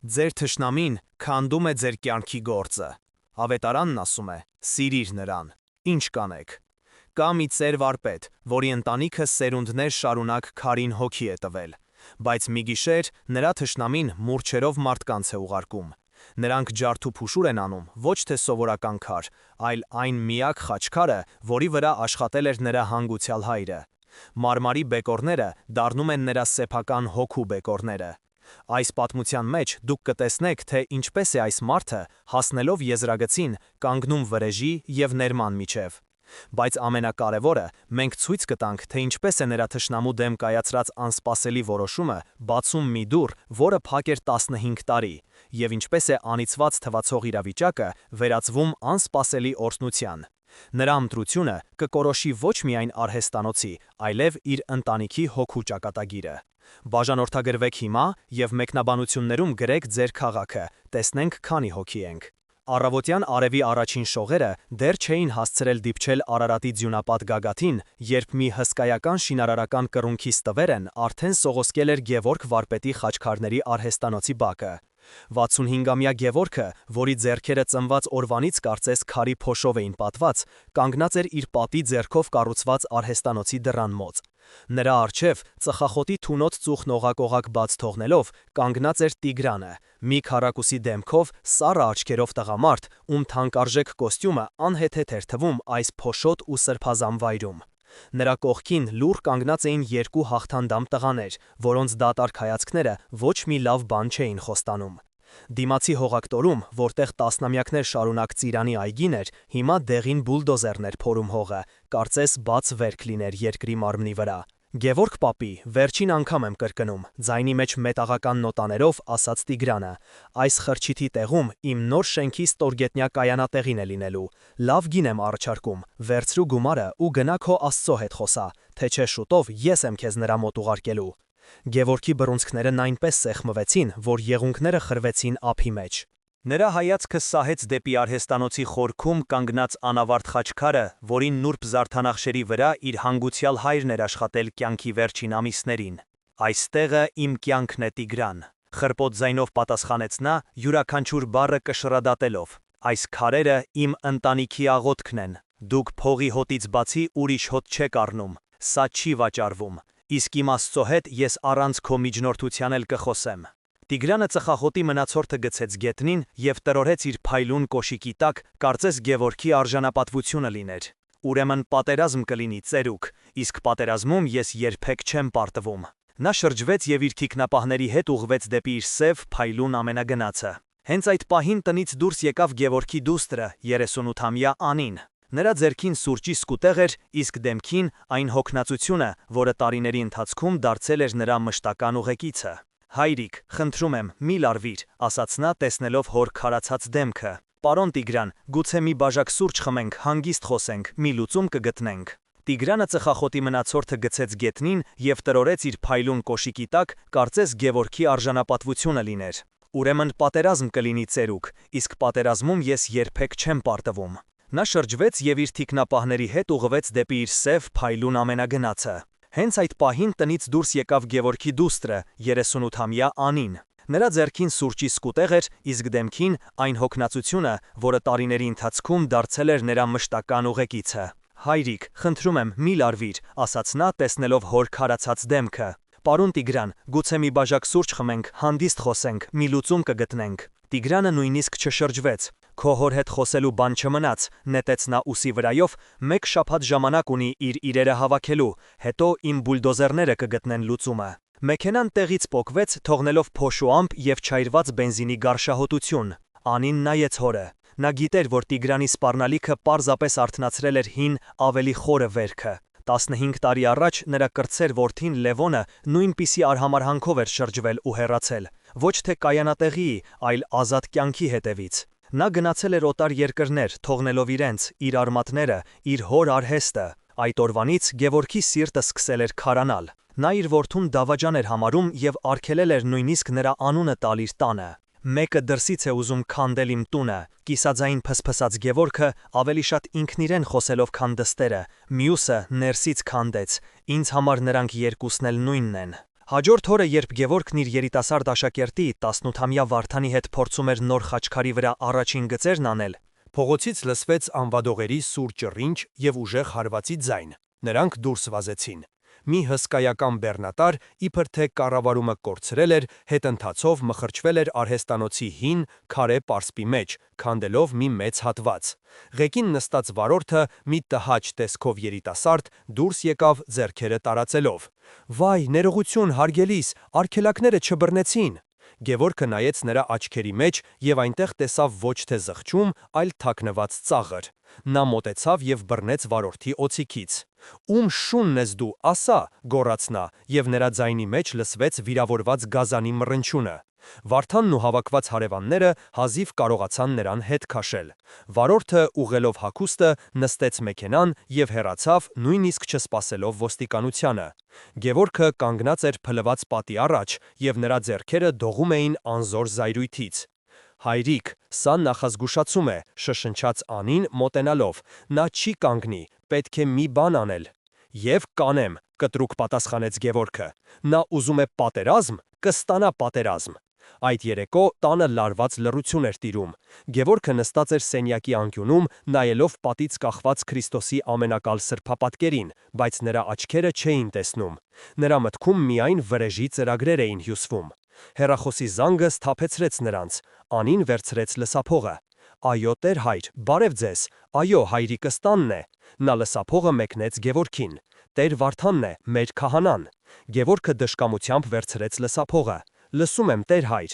Ձեր թշնամին քանդում է ձեր կյանքի գործը։ Ավետարանն ասում է. սիրիր նրան։ Ինչ կանեք։ Կա մի ծեր վարպետ, որի ընտանիքը սերունդներ շարունակ քարին հոգի է տվել, բայց մի գիշեր նրա թշնամին մուրճերով մարդկանց է ուղարկում։ Նրանք ջարդուփուշուր են անում ոչ թե սովորական քար, այլ այն միակ խաչքարը, որի վրա աշխատել էր նրա հանգուցյալ հայրը։ Մարմարի բեկորները դառնում են նրա սեփական հոգու բեկորները։ Այս պատմության մեջ դուք կտեսնեք, թե ինչպես է այս մարդը, հասնելով եզրագծին, կանգնում վրեժի և ներման միջև։ Բայց ամենակարևորը, մենք ցույց կտանք, թե ինչպես է նրա թշնամու դեմ կայացրած անսպասելի որոշումը բացում մի դուռ, որը փակ էր 15 տարի, և ինչպես է անիծված թվացող իրավիճակը վերածվում անսպասելի օրհնության։ Նրա ընտրությունը կկորոշի ոչ միայն արհեստանոցի, այլև իր ընտանիքի հոգու ճակատագիրը։ Բաժանորդագրվեք հիմա և մեկնաբանություններում գրեք ձեր քաղաքը, տեսնենք քանի հոգի ենք։ Առավոտյան արևի առաջին շողերը դեռ չէին հասցրել դիպչել Արարատի ձյունապատ գագաթին, երբ մի հսկայական շինարարական կռունկի ստվերն արդեն սողոսկել էր Գևորգ վարպետի խաչքարների արհեստանոցի բակը։ 65-ամյա Գևորգը, որի ձեռքերը ծնված օրվանից կարծես քարի փոշով էին պատված, կանգնած էր իր պատի ձեռքով կառուցված արհեստանոցի դռան մոտ։ Նրա առջև, ծխախոտի թունոտ ծուխն օղակ-օղակ բաց թողնելով, կանգնած էր Տիգրանը, մի քառակուսի դեմքով, սառը աչքերով տղամարդ, ում թանկարժեք կոստյումը անհեթեթ էր թվում այս փոշոտ ու սրբազան վայրում։ Նրա կողքին լուռ կանգնած էին երկու հաղթանդամ տղաներ, որոնց դատարկ հայացքները ոչ մի լավ բան չէին խոստանում։ Դիմացի հողակտորում, որտեղ տասնամյակներ շարունակ ծիրանի այգին էր, հիմա դեղին բուլդոզերն էր փորում հողը, կարծես բաց վերք լիներ երկրի մարմնի վրա։ Գևորգ պապի, վերջին անգամ եմ կրկնում, ձայնի մեջ մետաղական նոտաներով ասաց Տիգրանը, այս խրճիթի տեղում իմ նոր շենքի ստորգետնյա կայանատեղին է լինելու, լավ գին եմ առաջարկում, վերցրու գումարը ու գնա քո Աստծո հետ խոսա, թե չէ շուտով ես եմ քեզ նրա մոտ ուղարկելու։ Գևորգի բռունցքներն այնպես սեղմվեցին, որ եղունգները խրվեցին ափի մեջ։ Նրա հայացքը սահեց դեպի արհեստանոցի խորքում կանգնած անավարտ խաչքարը, որին նուրբ զարդանախշերի վրա իր հանգուցյալ հայրն էր աշխատել կյանքի վերջին ամիսներին։ Այստեղը իմ կյանքն է, Տիգրան, խրպոտ ձայնով պատասխանեց նա, յուրաքանչյուր բառը կշռադատելով։ Այս քարերը իմ ընտանիքի աղոթքն են։ Դուք փողի հոտից բացի ուրիշ հոտ չեք առնում, սա չի վաճառվում, իսկ իմ Աստծո հետ ես առանց քո միջնորդության էլ կխոսեմ։ Տիգրանը ծխախոտի մնացորդը գցեց գետնին և տրորեց իր փայլուն կոշիկի տակ, կարծես Գևորգի արժանապատվությունը լիներ։ Ուրեմն պատերազմ կլինի, ծերուկ, իսկ պատերազմում ես երբեք չեմ պարտվում։ Նա շրջվեց և իր թիկնապահների հետ ուղղվեց դեպի իր սև փայլուն ամենագնացը։ Հենց այդ պահին տնից դուրս եկավ Գևորգի դուստրը, 38-ամյա Անին։ Նրա ձեռքին սուրճի սկուտեղ էր, իսկ դեմքին այն հոգնածությունը, որը տարիների ընթացքում դարձել էր նրա մշտական ուղեկիցը։ Հայրիկ, խնդրում եմ, մի լարվիր, ասաց նա, տեսնելով հոր քարացած դեմքը։ Պարոն Տիգրան, գուցե մի բաժակ սուրճ խմենք, հանգիստ խոսենք, մի լուծում կգտնենք։ Տիգրանը ծխախոտի մնացորդը գցեց գետնին և տրորեց իր փայլուն կոշիկի տակ, կարծես Գևորգի արժանապատվությունը լիներ։ Ուրեմն պատերազմ կլինի, ծերուկ, իսկ պատերազմում ես երբեք չեմ պարտվում։ Նա շրջվեց և իր թիկնապահների հետ ուղղվեց դեպի իր սև փայլուն ամենագնացը։ Հենց այդ պահին տնից դուրս եկավ Գևորգի դուստրը, 38-ամյա Անին։ Նրա ձեռքին սուրճի սկուտեղ էր, իսկ դեմքին այն հոգնածությունը, որը տարիների ընթացքում դարձել էր նրա մշտական ուղեկիցը։ Հայրիկ, խնդրում եմ, մի լարվիր, ասաց նա, տեսնելով հոր քարացած դեմքը։ Պարոն Տիգրան, գուցե մի բաժակ սուրճ խմենք, հանդիստ խոսենք, մի լուծում կգտնենք։ Տիգրանը նույնիսկ չշրջվեց։ Քո հոր հետ խոսելու բան չմնաց, նետեց նա ուսի վրայով, մեկ շաբաթ ժամանակ ունի իր իրերը հավաքելու, հետո իմ բուլդոզերները կգտնեն լուծումը։ Մեքենան տեղից պոկվեց, թողնելով փոշուամպ և չայրված բենզինի գարշահոտություն։ Անին նայեց հորը։ Նա գիտեր, որ Տիգրանի սպառնալիքը պարզապես արթնացրել էր հին, ավելի խորը վերքը։ 15 տարի առաջ նրա կրտսեր որդին Լևոնը նույնպիսի արհամարհանքով էր շրջվել ու հեռացել, ոչ թե կայանատեղի, այլ ազատ կյանքի հետևից։ Նա գնացել էր օտար երկրներ, թողնելով իրենց, իր արմատները, իր հոր արհեստը։ Այդ օրվանից Գևորգի սիրտը սկսել էր քարանալ։ Նա իր որդուն դավաճան էր համարում և արգելել էր նույնիսկ նրա անունը տալ իր տանը։ Մեկը դրսից է ուզում քանդել իմ տունը, կիսաձայն փսփսաց Գևորգը, ավելի շատ ինքն իրեն խոսելով, քան դստերը, մյուսը ներսից քանդեց, ինձ համար նրանք երկուսն էլ նույնն են։ Հաջորդ օրը, երբ Գևորգն իր երիտասարդ աշակերտի 18-ամյա Վարդանի հետ փորձում էր նոր խաչքարի վրա առաջին գծերն անել, փողոցից լսվեց անվադողերի սուր ճռինչ և ուժեղ հարվածի ձայն։ Նրանք դուրս վազեցին։ Մի հսկայական բեռնատար, իբր թե կառավարումը կորցրել էր, հետընթացով մխրճվել էր արհեստանոցի հին, քարե պարսպի մեջ, քանդելով մի մեծ հատված։ Ղեկին նստած վարորդը, մի տհաճ տեսքով երիտասարդ, դուրս եկավ ձեռքերը տարածելով։ «Վայ, ներողություն, հարգելիս, արգելակները չբռնեցին»։ Գևորգը նայեց նրա աչքերի մեջ և այնտեղ տեսավ ոչ թե զղջում, այլ թաքնված ծաղր։ Նա մոտեցավ և բռնեց վարորդի օձիքից։ «Ում շունն ես դու, ասա», գոռաց նա, և նրա ձայնի մեջ լսվեց վիրավորված գազանի մռնչյունը։ Վարդանն ու հավաքված հարևանները հազիվ կարողացան նրան հետ քաշել։ Վարորդը, ուղղելով հագուստը, նստեց մեքենան և հեռացավ, նույնիսկ չսպասելով ոստիկանությանը։ Գևորգը կանգնած էր փլված պատի առաջ, և նրա ձեռքերը դողում էին անզոր զայրույթից։ «Հայրիկ, սա նախազգուշացում է», շշնջաց Անին մոտենալով։ «Նա չի կանգնի, պետք է մի բան անել»։ «Եվ կանեմ», կտրուկ պատասխանեց Գևորգը։ «Նա ուզում է պատերազմ, կստանա պատերազմ»։ Այդ երեկո տանը լարված լռություն էր տիրում։ Գևորգը նստած էր սենյակի անկյունում, նայելով պատից կախված Քրիստոսի ամենակալ սրբապատկերին, բայց նրա աչքերը չէին տեսնում։ Նրա մտքում միայն վրեժի ծրագրեր էին հյուսվում։ Հեռախոսի զանգը սթափեցրեց նրանց։ Անին վերցրեց լսափողը։ «Այո, տեր հայր, բարև ձեզ, այո, հայրիկս տանն է»։ Նա լսափողը մեկնեց Գևորգին։ «Տեր Վարդանն է, մեր քահանան»։ Գևորգը դժկամությամբ վերցրեց լսափողը։ «Լսում եմ, տեր հայր»։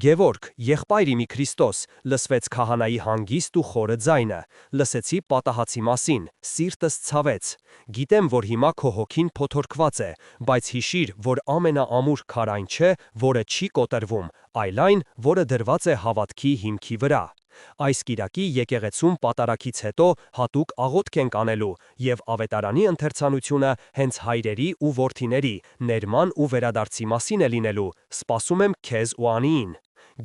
«Գևորգ, եղբայր իմի Քրիստոս», լսվեց քահանայի հանգիստ ու խորը ձայնը։ «Լսեցի պատահածի մասին, սիրտս ցավեց։ Գիտեմ, որ հիմա քո հոգին փոթորկված է, բայց հիշիր, որ ամենաամուր քար այն չէ, որը չի կոտրվում, այլ այն, որը դրված է հավատքի հիմքի վրա։ Այս կիրակի եկեղեցում պատարագից հետո հատուկ աղոթք ենք անելու, և ավետարանի ընթերցանությունը հենց հայրերի ու որդիների, ներման ու վերադարձի մասին է լինելու, սպասում եմ քեզ ու Անիին։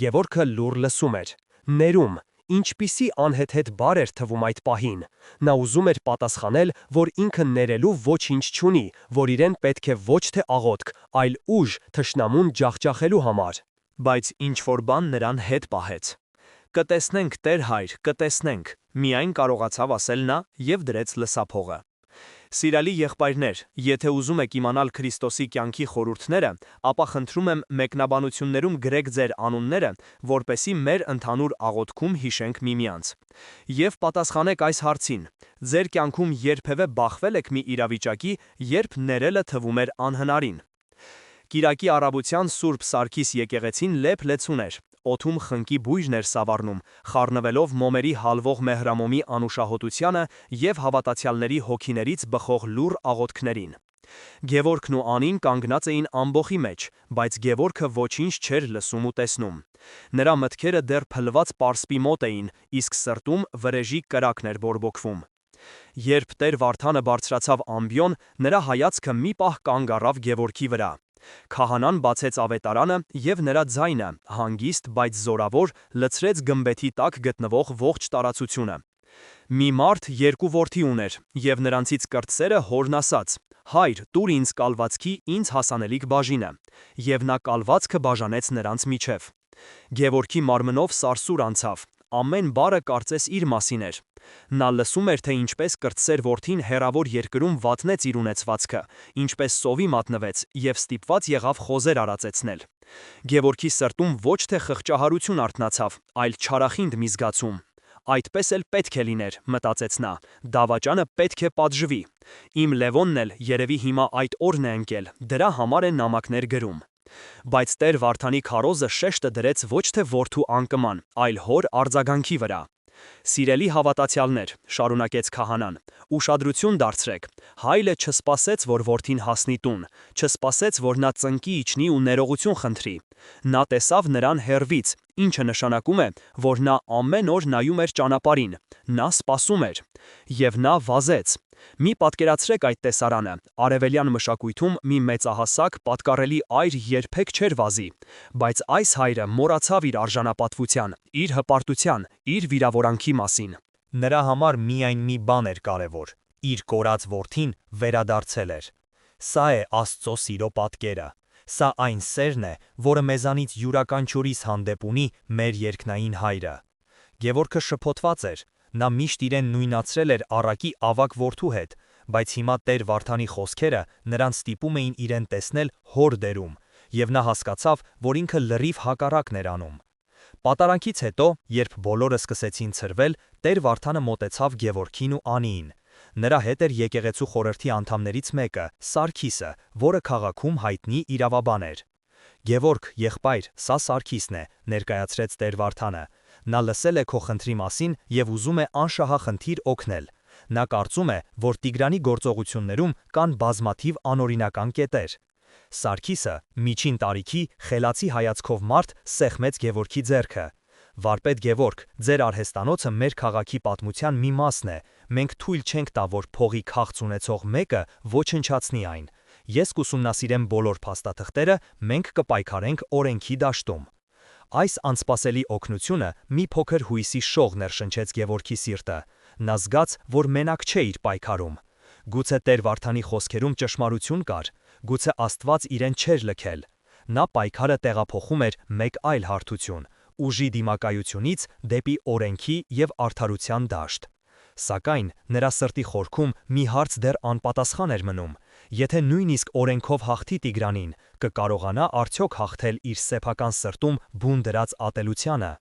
Գևորգը լուռ լսում էր։ Ներում։ Ինչպիսի անհեթեթ բառ էր թվում այդ պահին։ Նա ուզում էր պատասխանել, որ ինքը ներելու ոչինչ չունի, որ իրեն պետք է ոչ թե աղոթք, այլ ուժ թշնամուն ջախջախելու համար։ Բայց ինչ-որ բան նրան հետ պահեց։ «Կտեսնենք, տեր հայր, կտեսնենք», միայն կարողացավ ասել նա և դրեց լսափողը։ Սիրելի եղբայրներ, եթե ուզում եք իմանալ Քրիստոսի կյանքի խորհուրդները, ապա խնդրում եմ մեկնաբանություններում գրեք ձեր անունները, որպեսզի մեր ընդհանուր աղոթքում հիշենք միմյանց։ Եվ պատասխանեք այս հարցին. ձեր կյանքում երբևէ բախվել եք մի իրավիճակի, երբ ներելը թվում էր անհնարին։ Կիրակի առավոտյան Սուրբ Սարգիս եկեղեցին լեփ-լեցուն էր։ Օդում խնկի բույրն էր սավառնում, խառնվելով մոմերի հալվող մեղրամոմի անուշահոտությանը և հավատացյալների հոգիներից բխող լուռ աղոթքներին։ Գևորգն ու Անին կանգնած էին ամբոխի մեջ, բայց Գևորգը ոչինչ չէր լսում ու տեսնում։ Նրա մտքերը դեռ փլված պարսպի մոտ էին, իսկ սրտում վրեժի կրակն էր բորբոքվում։ Երբ տեր Վարդանը բարձրացավ ամբիոն, նրա հայացքը մի պահ կանգ առավ Գևորգի վրա։ Քահանան բացեց ավետարանը, և նրա ձայնը, հանգիստ, բայց զորավոր, լցրեց գմբեթի տակ գտնվող ողջ տարածությունը։ Մի մարդ երկու որդի ուներ, և նրանցից կրտսերը հորն ասաց. «Հայր, տուր ինձ կալվածքի ինձ հասանելիք բաժինը»։ Եվ նա կալվածքը բաժանեց նրանց միջև։ Գևորգի մարմնով սարսուր անցավ։ Ամեն բառը կարծես իր մասին էր։ Նա լսում էր, թե ինչպես կրտսեր որդին հեռավոր երկրում վատնեց իր ունեցվածքը, ինչպես սովի մատնվեց և ստիպված եղավ խոզեր արածեցնել։ Գևորգի սրտում ոչ թե խղճահարություն արթնացավ, այլ չարախինդ մի զգացում։ «Այդպես էլ պետք է լիներ», մտածեց նա, «դավաճանը պետք է պատժվի։ Իմ Լևոնն էլ երևի հիմա այդ օրն է ընկել, դրա համար է նամակներ գրում»։ Բայց տեր Վարդանի քարոզը շեշտը դրեց ոչ թե որդու անկման, այլ հոր արձագանքի վրա։ «Սիրելի հավատացյալներ», շարունակեց քահանան, «ուշադրություն դարձրեք։ Հայլը չսպասեց, որ որդին հասնի տուն, չսպասեց, որ նա ծնկի իջնի ու ներողություն խնդրի։ Նա տեսավ նրան հեռվից, ինչը նշանակում է, որ նա ամեն օր նայում էր ճանապարհին, նա սպասում էր։ Եվ նա վազեց։ Մի պատկերացրեք այդ տեսարանը. արևելյան մշակույթում մի մեծահասակ, պատկառելի այր երբեք չէր վազի, բայց այս հայրը մոռացավ իր արժանապատվության, իր հպարտության, իր վիրավորանքի մասին։ Նրա համար միայն մի բան էր կարևոր. իր կորած որդին վերադարձել էր։ Սա է Աստծո սիրո պատկերը։ Սա այն սերն է, որը մեզանից յուրաքանչյուրիս հանդեպ ունի մեր երկնային Հայրը։ Գևորգը շփոթված էր, նա միշտ իրեն նույնացրել էր առակի ավագ որդու հետ, բայց հիմա Տեր Վարդանի խոսքերը նրան ստիպում էին իրեն տեսնել հոր դերում, և նա հասկացավ, որ ինքը լրիվ հակառակն էր անում։ Պատարանքից հետո, երբ բոլորը սկսեցին ցրվել, Տեր Վարդանը մոտեցավ Գևորգին ու Անիին։ Նրա հետ էր եկեղեցու խորհրդի անդամներից մեկը, Սարգիսը, որը քաղաքում հայտնի իրավաբան էր։ Գևորգ, եղբայր, սա Սարգիսն է, ներկայացրեց Տեր Վարդանը։ Նա լսել է քո խնդրի մասին և ուզում է անշահախնդիր օգնել։ Նա կարծում է, որ Տիգրանի գործողություններում կան բազմաթիվ անօրինական կետեր։ Սարգիսը, միջին տարիքի, խելացի հայացքով մարդ, սեղմեց Գևորգի ձեռքը։ Վարպետ Գևորգ, ձեր արհեստանոցը մեր քաղաքի պատմության մի մասն է, մենք թույլ չենք տա, որ փողի քաղց ունեցող մեկը ոչնչացնի այն։ Ես կուսումնասիրեմ բոլոր փաստաթղթերը, մենք կպայքարենք օրենքի դաշտում։ Այս անսպասելի օգնությունը մի փոքր հույսի շող ներշնչեց Գևորգի սիրտը։ Նա զգաց, որ մենակ չէ իր պայքարում։ Գուցե Տեր Վարդանի խոսքերում ճշմարություն կար, գուցե Աստված իրեն չէր լքել։ Նա պայքարը տեղափոխում էր մեկ այլ հարթություն՝ ուժի դիմակայությունից դեպի օրենքի և արդարության դաշտ։ Սակայն նրա սրտի խորքում մի հարց դեռ անպատասխան էր մնում. եթե նույնիսկ օրենքով հաղթի Տիգրանին, կկարողանա արդյոք հաղթել իր սեփական սրտում բուն դրած ատելությանը։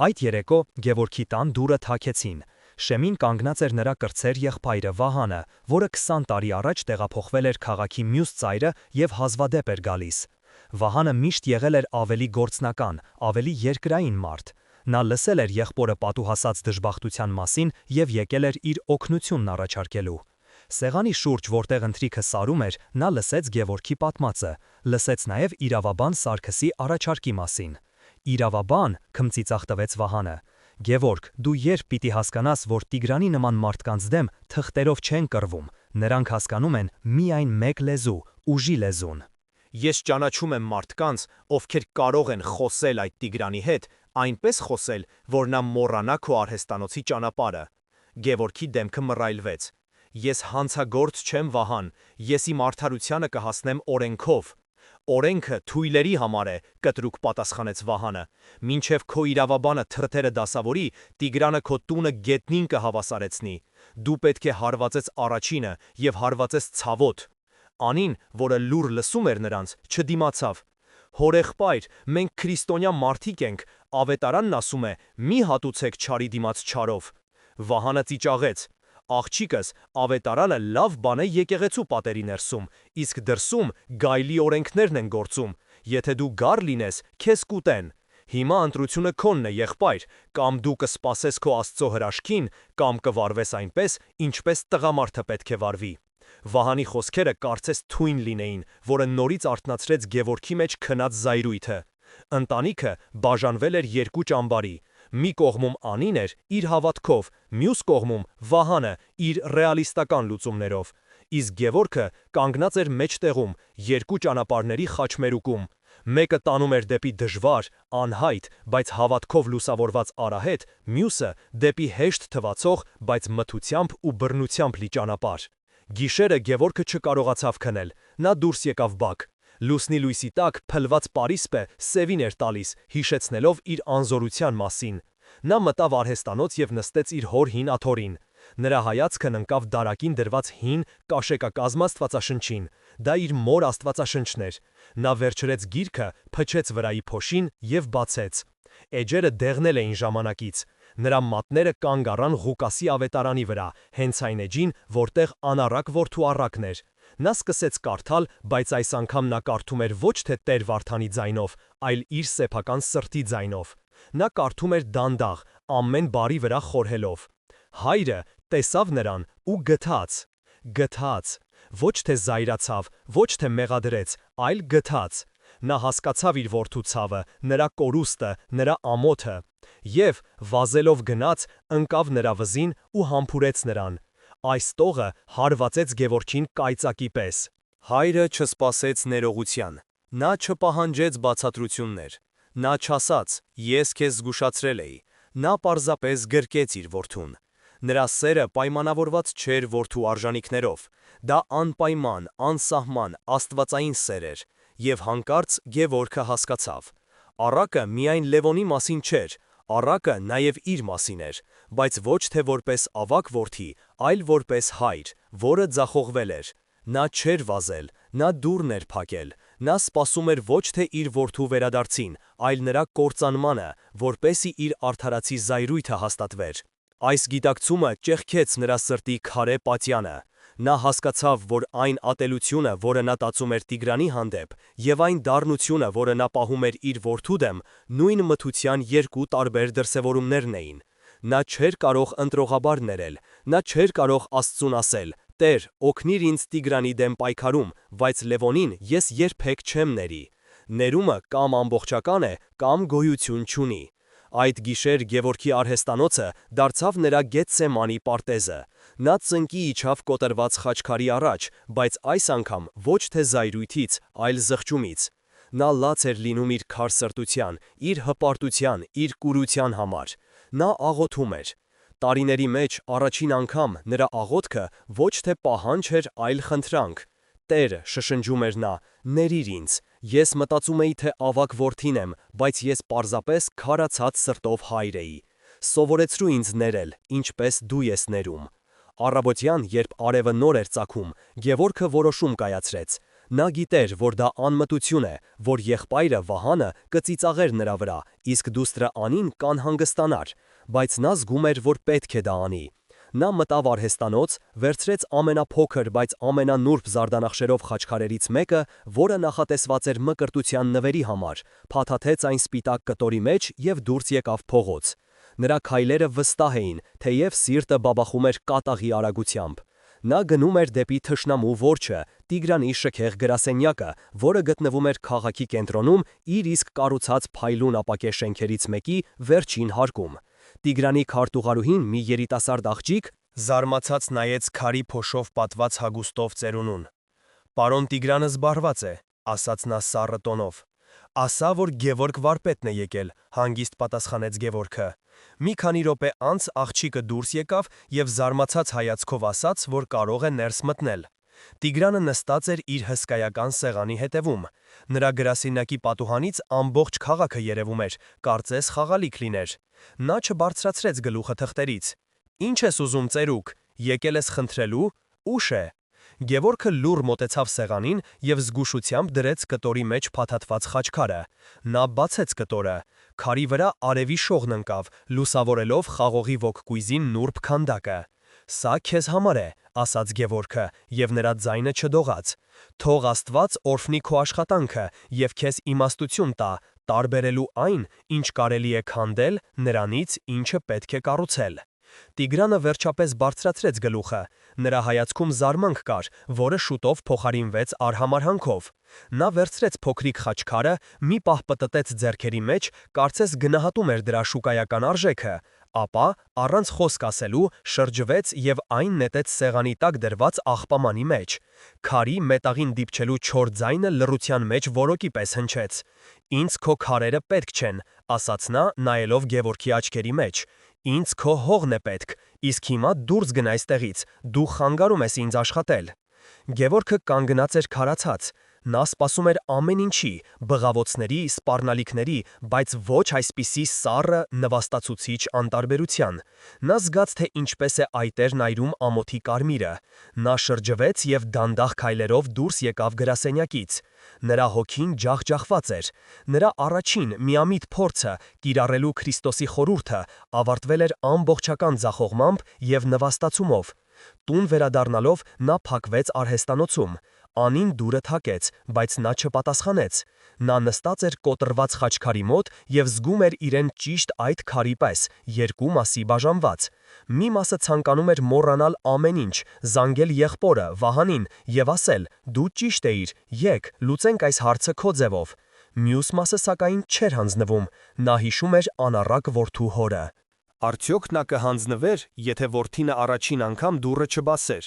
Այդ երեկո Գևորգի տան դուռը թաքեցին։ Շեմին կանգնած էր նրա կրտսեր եղբայրը Վահանը, որը 20 տարի առաջ տեղափոխվել էր քաղաքի մյուս ծայրը և հազվադեպ էր գալիս։ Վահանը միշտ եղել էր ավելի գործնական, ավելի երկրային մարդ։ Նա լսել էր եղբորը պատուհասած դժբախտության մասին և եկել էր իր օգնությունն առաջարկելու։ Սեղանի շուրջ, որտեղ ընթրիքը սարում էր, նա լսեց Գևորգի պատմածը, լսեց նաև իրավաբան Սարգսի առաջարկի մասին։ Իրավաբան, քմծիծաղ տվեց Վահանը։ Գևորգ, դու երբ պիտի հասկանաս, որ Տիգրանի նման մարդկանց դեմ թղթերով չեն կռվում, նրանք հասկանում են միայն մեկ լեզու՝ ուժի լեզուն։ Ես ճանաչում եմ մարդկանց, ովքեր կարող են խոսել այդ Տիգրանի հետ, այնպես խոսել, որ նա մոռանա քո արհեստանոցի ճանապարհը։ Գևորգի դեմքը մռայլվեց։ Ես հանցագործ չեմ, Վահան, ես իմ արդարությանը կհասնեմ օրենքով։ Օրենքը թույլերի համար է, կտրուկ պատասխանեց Վահանը։ Մինչև քո իրավաբանը թրթերը դասավորի, Տիգրանը քո տունը գետնին կհավասարեցնի։ Դու պետք է հարվածես առաջինը և հարվածես ցավոտ։ Անին, որը լուռ լսում էր նրանց, չդիմացավ։ Հորեղբայր, մենք քրիստոնյա մարդիկ ենք, ավետարանն ասում է՝ մի հատուցեք չարի դիմաց չարով։ Վահանը ծիճաղեց։ Աղջիկս, ավետարանը լավ բան է եկեղեցու պատերի ներսում, իսկ դրսում գայլի օրենքներն են գործում։ Եթե դու գառ լինես, քեզ կուտեն։ Հիմա ընտրությունը քոնն է, եղբայր, կամ դու կսպասես քո Աստծո հրաշքին, կամ կվարվես այնպես, ինչպես տղամարդը պետք է վարվի։ Վահանի խոսքերը կարծես թույն լինեին, որը նորից արթնացրեց Գևորգի մեջ քնած զայրույթը։ Ընտանիքը բաժանվել էր երկու ճամբարի։ Մի կողմում Անին էր իր հավատքով, մյուս կողմում Վահանը իր ռեալիստական լուծումներով։ Իսկ Գևորգը կանգնած էր մեջտեղում, երկու ճանապարհների խաչմերուկում։ Մեկը տանում էր դեպի դժվար, անհայտ, բայց հավատքով լուսավորված արահետ, մյուսը դեպի հեշտ թվացող, բայց մթությամբ ու բռնությամբ լի ճանապարհ։ Գիշերը Գևորգը չկարողացավ քնել, նա դուրս եկավ բակ։ Լուսնի լույսի տակ փլված պարիսպը սևին էր տալիս, հիշեցնելով իր անզորության մասին։ Նա մտավ արհեստանոց և նստեց իր հոր հին աթոռին։ Նրա հայացքն ընկավ դարակին դրված հին կաշեկակազմ աստվածաշնչին։ Դա իր մոր աստվածաշնչն էր։ Նա վերջրեց գիրքը, փչեց վրայի փոշին և բացեց։ Էջերը դեղնել էին ժամանակից։ Նրա մատները կանգ առան Ղուկասի ավետարանի վրա, հենց այն էջին, որտեղ անառակ որդու առակն էր։ Նա սկսեց կարդալ, բայց այս անգամ նա կարդում էր ոչ թե Տեր Վարդանի ձայնով, այլ իր սեփական սրտի ձայնով։ Նա կարդում էր դանդաղ, ամեն բառի վրա խորհելով։ Հայրը տեսավ նրան ու գթաց։ Գթաց։ Ոչ թե զայրացավ, ոչ թե մեղադրեց, այլ գթաց։ Նա հասկացավ իր որդու ցավը, նրա կորուստը, նրա ամոթը։ Եվ, վազելով գնաց, ընկավ նրա վզին ու համբուրեց նրան։ Այս տողը հարվածեց Գևորգին կայծակի պես։ Հայրը չսպասեց ներողության։ Նա չպահանջեց բացատրություններ։ Նա չասաց. «Ես քեզ զգուշացրել էի»։ Նա պարզապես գրկեց իր որդուն։ Նրա սերը պայմանավորված չէր որդու արժանիքներով։ Դա անպայման, անսահման, աստվածային սեր էր։ եւ հանկարծ Գևորգը հասկացավ. առակը միայն Լևոնի մասին չէր, առակը նաև իր մասին էր, բայց ոչ թե որպես ավագ որդի, այլ որպես հայր, որը ձախողվել էր։ Նա չէր վազել, նա դուռն էր փակել, նա սպասում էր ոչ թե իր որդու վերադարձին, այլ նրա կործանմանը, որպեսի իր արդարացի զայրույթը հաստատվեր։ Այս գիտակցումը ճեղքեց նրա սրտի քարե պատյանը։ Նա հասկացավ, որ այն ատելությունը, որը նա տածում էր Տիգրանի հանդեպ, եւ այն դառնությունը, որը նա պահում էր իր որդու դեմ, նույն մթության երկու տարբեր դրսևորումներն էին։ Նա չէր կարող ընտրողաբար ներել, նա չէր կարող Աստծուն ասել. «Տեր, օգնիր ինձ Տիգրանի դեմ պայքարում, բայց Լևոնին ես երբեք չեմ ների»։ Ներումը կամ ամբողջական է, կամ գոյություն չունի։ Այդ գիշեր Գևորգի արհեստանոցը դարձավ նրա Գեթսեմանի պարտեզը։ Նա ծնկի իջավ կոտրված խաչքարի առաջ, բայց այս անգամ ոչ թե զայրույթից, այլ զղջումից։ Նա լաց էր լինում իր քար սրտության, իր հպարտության, իր կուրության համար։ Նա աղոթում էր։ Տարիների մեջ առաջին անգամ նրա աղոթքը ոչ թե պահանջ էր, այլ խնդրանք։ Տեր, շշնջում էր նա, ների՛ր ինձ։ Ես մտածում էի, թե ավագ որդին եմ, բայց ես պարզապես քարացած սրտով հայր էի։ Սովորեցրու ինձ ներել, ինչպես դու ես ներում։ Առավոտյան, երբ արևը նոր էր ծագում, Գևորգը որոշում կայացրեց։ Նա գիտեր, որ դա անմտություն է, որ եղբայրը Վահանը կծիծաղեր նրա վրա, իսկ դուստրը Անին կանհանգստանար, բայց նա զգում էր, որ պետք է դա անի։ Նա մտավ արհեստանոց, վերցրեց ամենափոքր, բայց ամենանուրբ զարդանախշերով խաչքարերից մեկը, որը նախատեսված էր մկրտության նվերի համար, փաթաթեց այն սպիտակ կտորի մեջ եւ դուրս եկավ փողոց։ Նրա քայլերը վստահ էին, թեև սիրտը բաբախում էր կատաղի արագությամբ։ Նա գնում էր դեպի թշնամու որջը, Տիգրանի շքեղ գրասենյակը, որը գտնվում էր քաղաքի կենտրոնում իր իսկ կառուցած փայլուն ապակե շենքերից մեկի վերջին հարկում։ Տիգրանի քարտուղարուհին մի երիտասարդ աղջիկ զարմացած նայեց քարի փոշով պատված հագուստով ծերունուն։ «Պարոն Տիգրանը զբաղված է», ասաց նա սառը տոնով։ «Ասա, որ Գևորգ վարպետն է եկել», հանգիստ պատասխանեց Գևորգը։ Մի քանի րոպե անց աղջիկը դուրս եկավ եւ զարմացած հայացքով ասաց, որ կարող է ներս մտնել։ Տիգրանը նստած էր իր հսկայական սեղանի հետևում։ Նրա գրասենյակի պատուհանից ամբողջ քաղաքը երևում էր, կարծես խաղալիք լիներ։ Նա չբարձրացրեց գլուխը թղթերից։ «Ինչ ես ուզում, ծերուկ, եկել ես խնդրելու, ուշ է»։ Գևորգը լուռ մոտեցավ սեղանին եւ զգուշությամբ դրեց կտորի մեջ փաթաթված խաչքարը։ Նա բացեց կտորը։ Քարի վրա արևի շողն ընկավ, լուսավորելով խաղողի ոգկույզի նուրբ քանդակը։ «Սա քեզ համար է», ասաց Գևորգը, եւ նրա ձայնը չդողաց։ «Թող Աստված օրհնի քո աշխատանքը եւ քեզ իմաստություն տա, տարբերելու այն, ինչ կարելի է քանդել, նրանից, ինչը պետք է կառուցել»։ Տիգրանը վերջապես բարձրացրեց գլուխը։ Նրա հայացքում զարմանք կար, որը շուտով փոխարինվեց արհամարհանքով։ Նա վերցրեց փոքրիկ խաչքարը, մի պահ պտտեց ձեռքերի մեջ, կարծես գնահատում էր դրա շուկայական արժեքը, ապա, առանց խոսք ասելու, շրջվեց եւ այն նետեց սեղանի տակ դրված աղբամանի մեջ։ Քարի մետաղին դիպչելու չոր ձայնը լռության մեջ որոկի պես հնչեց։ «Ինձ քո քարերը պետք չեն», ասաց նա, նայելով Գևորգի աչքերի մեջ։ «Ինձ քո հողն է պետք, իսկ հիմա դուրս գնա այստեղից, դու խանգարում ես ինձ աշխատել»։ Գևորգը կանգնած էր քարացած։ Նա սպասում էր ամեն ինչի, բղավոցների, սպառնալիքների, բայց ոչ այսպիսի սառը, նվաստացուցիչ անտարբերության։ Նա զգաց, թե ինչպես է այտերն այրում ամոթի կարմիրը։ Նա շրջվեց եւ դանդաղ քայլերով դուրս եկավ գրասենյակից։ Նրա հոգին ջախջախված էր։ Նրա առաջին միամիտ փորձը կիրառելու Քրիստոսի խորհուրդը ավարտվել էր ամբողջական ձախողմամբ եւ նվաստացումով։ Տուն վերադառնալով նա փակվեց արհեստանոցում։ Անին դուռը թակեց, բայց նա չպատասխանեց։ Նա նստած էր կոտրված խաչքարի մոտ եւ զգում էր իրեն ճիշտ այդ քարի պես, երկու մասի բաժանված։ Մի մասը ցանկանում էր մոռանալ ամեն ինչ, զանգել եղբորը Վահանին եւ ասել. «Դու ճիշտ էիր, եկ, լուծենք այս հարցը քո ձևով»։ Մյուս մասը սակայն չէր հանձնվում։ Նա հիշում էր անառակ որդու հորը։ Արդյոք նա կհանձնվեր, եթե որդինը առաջին անգամ դուռը չբասեր։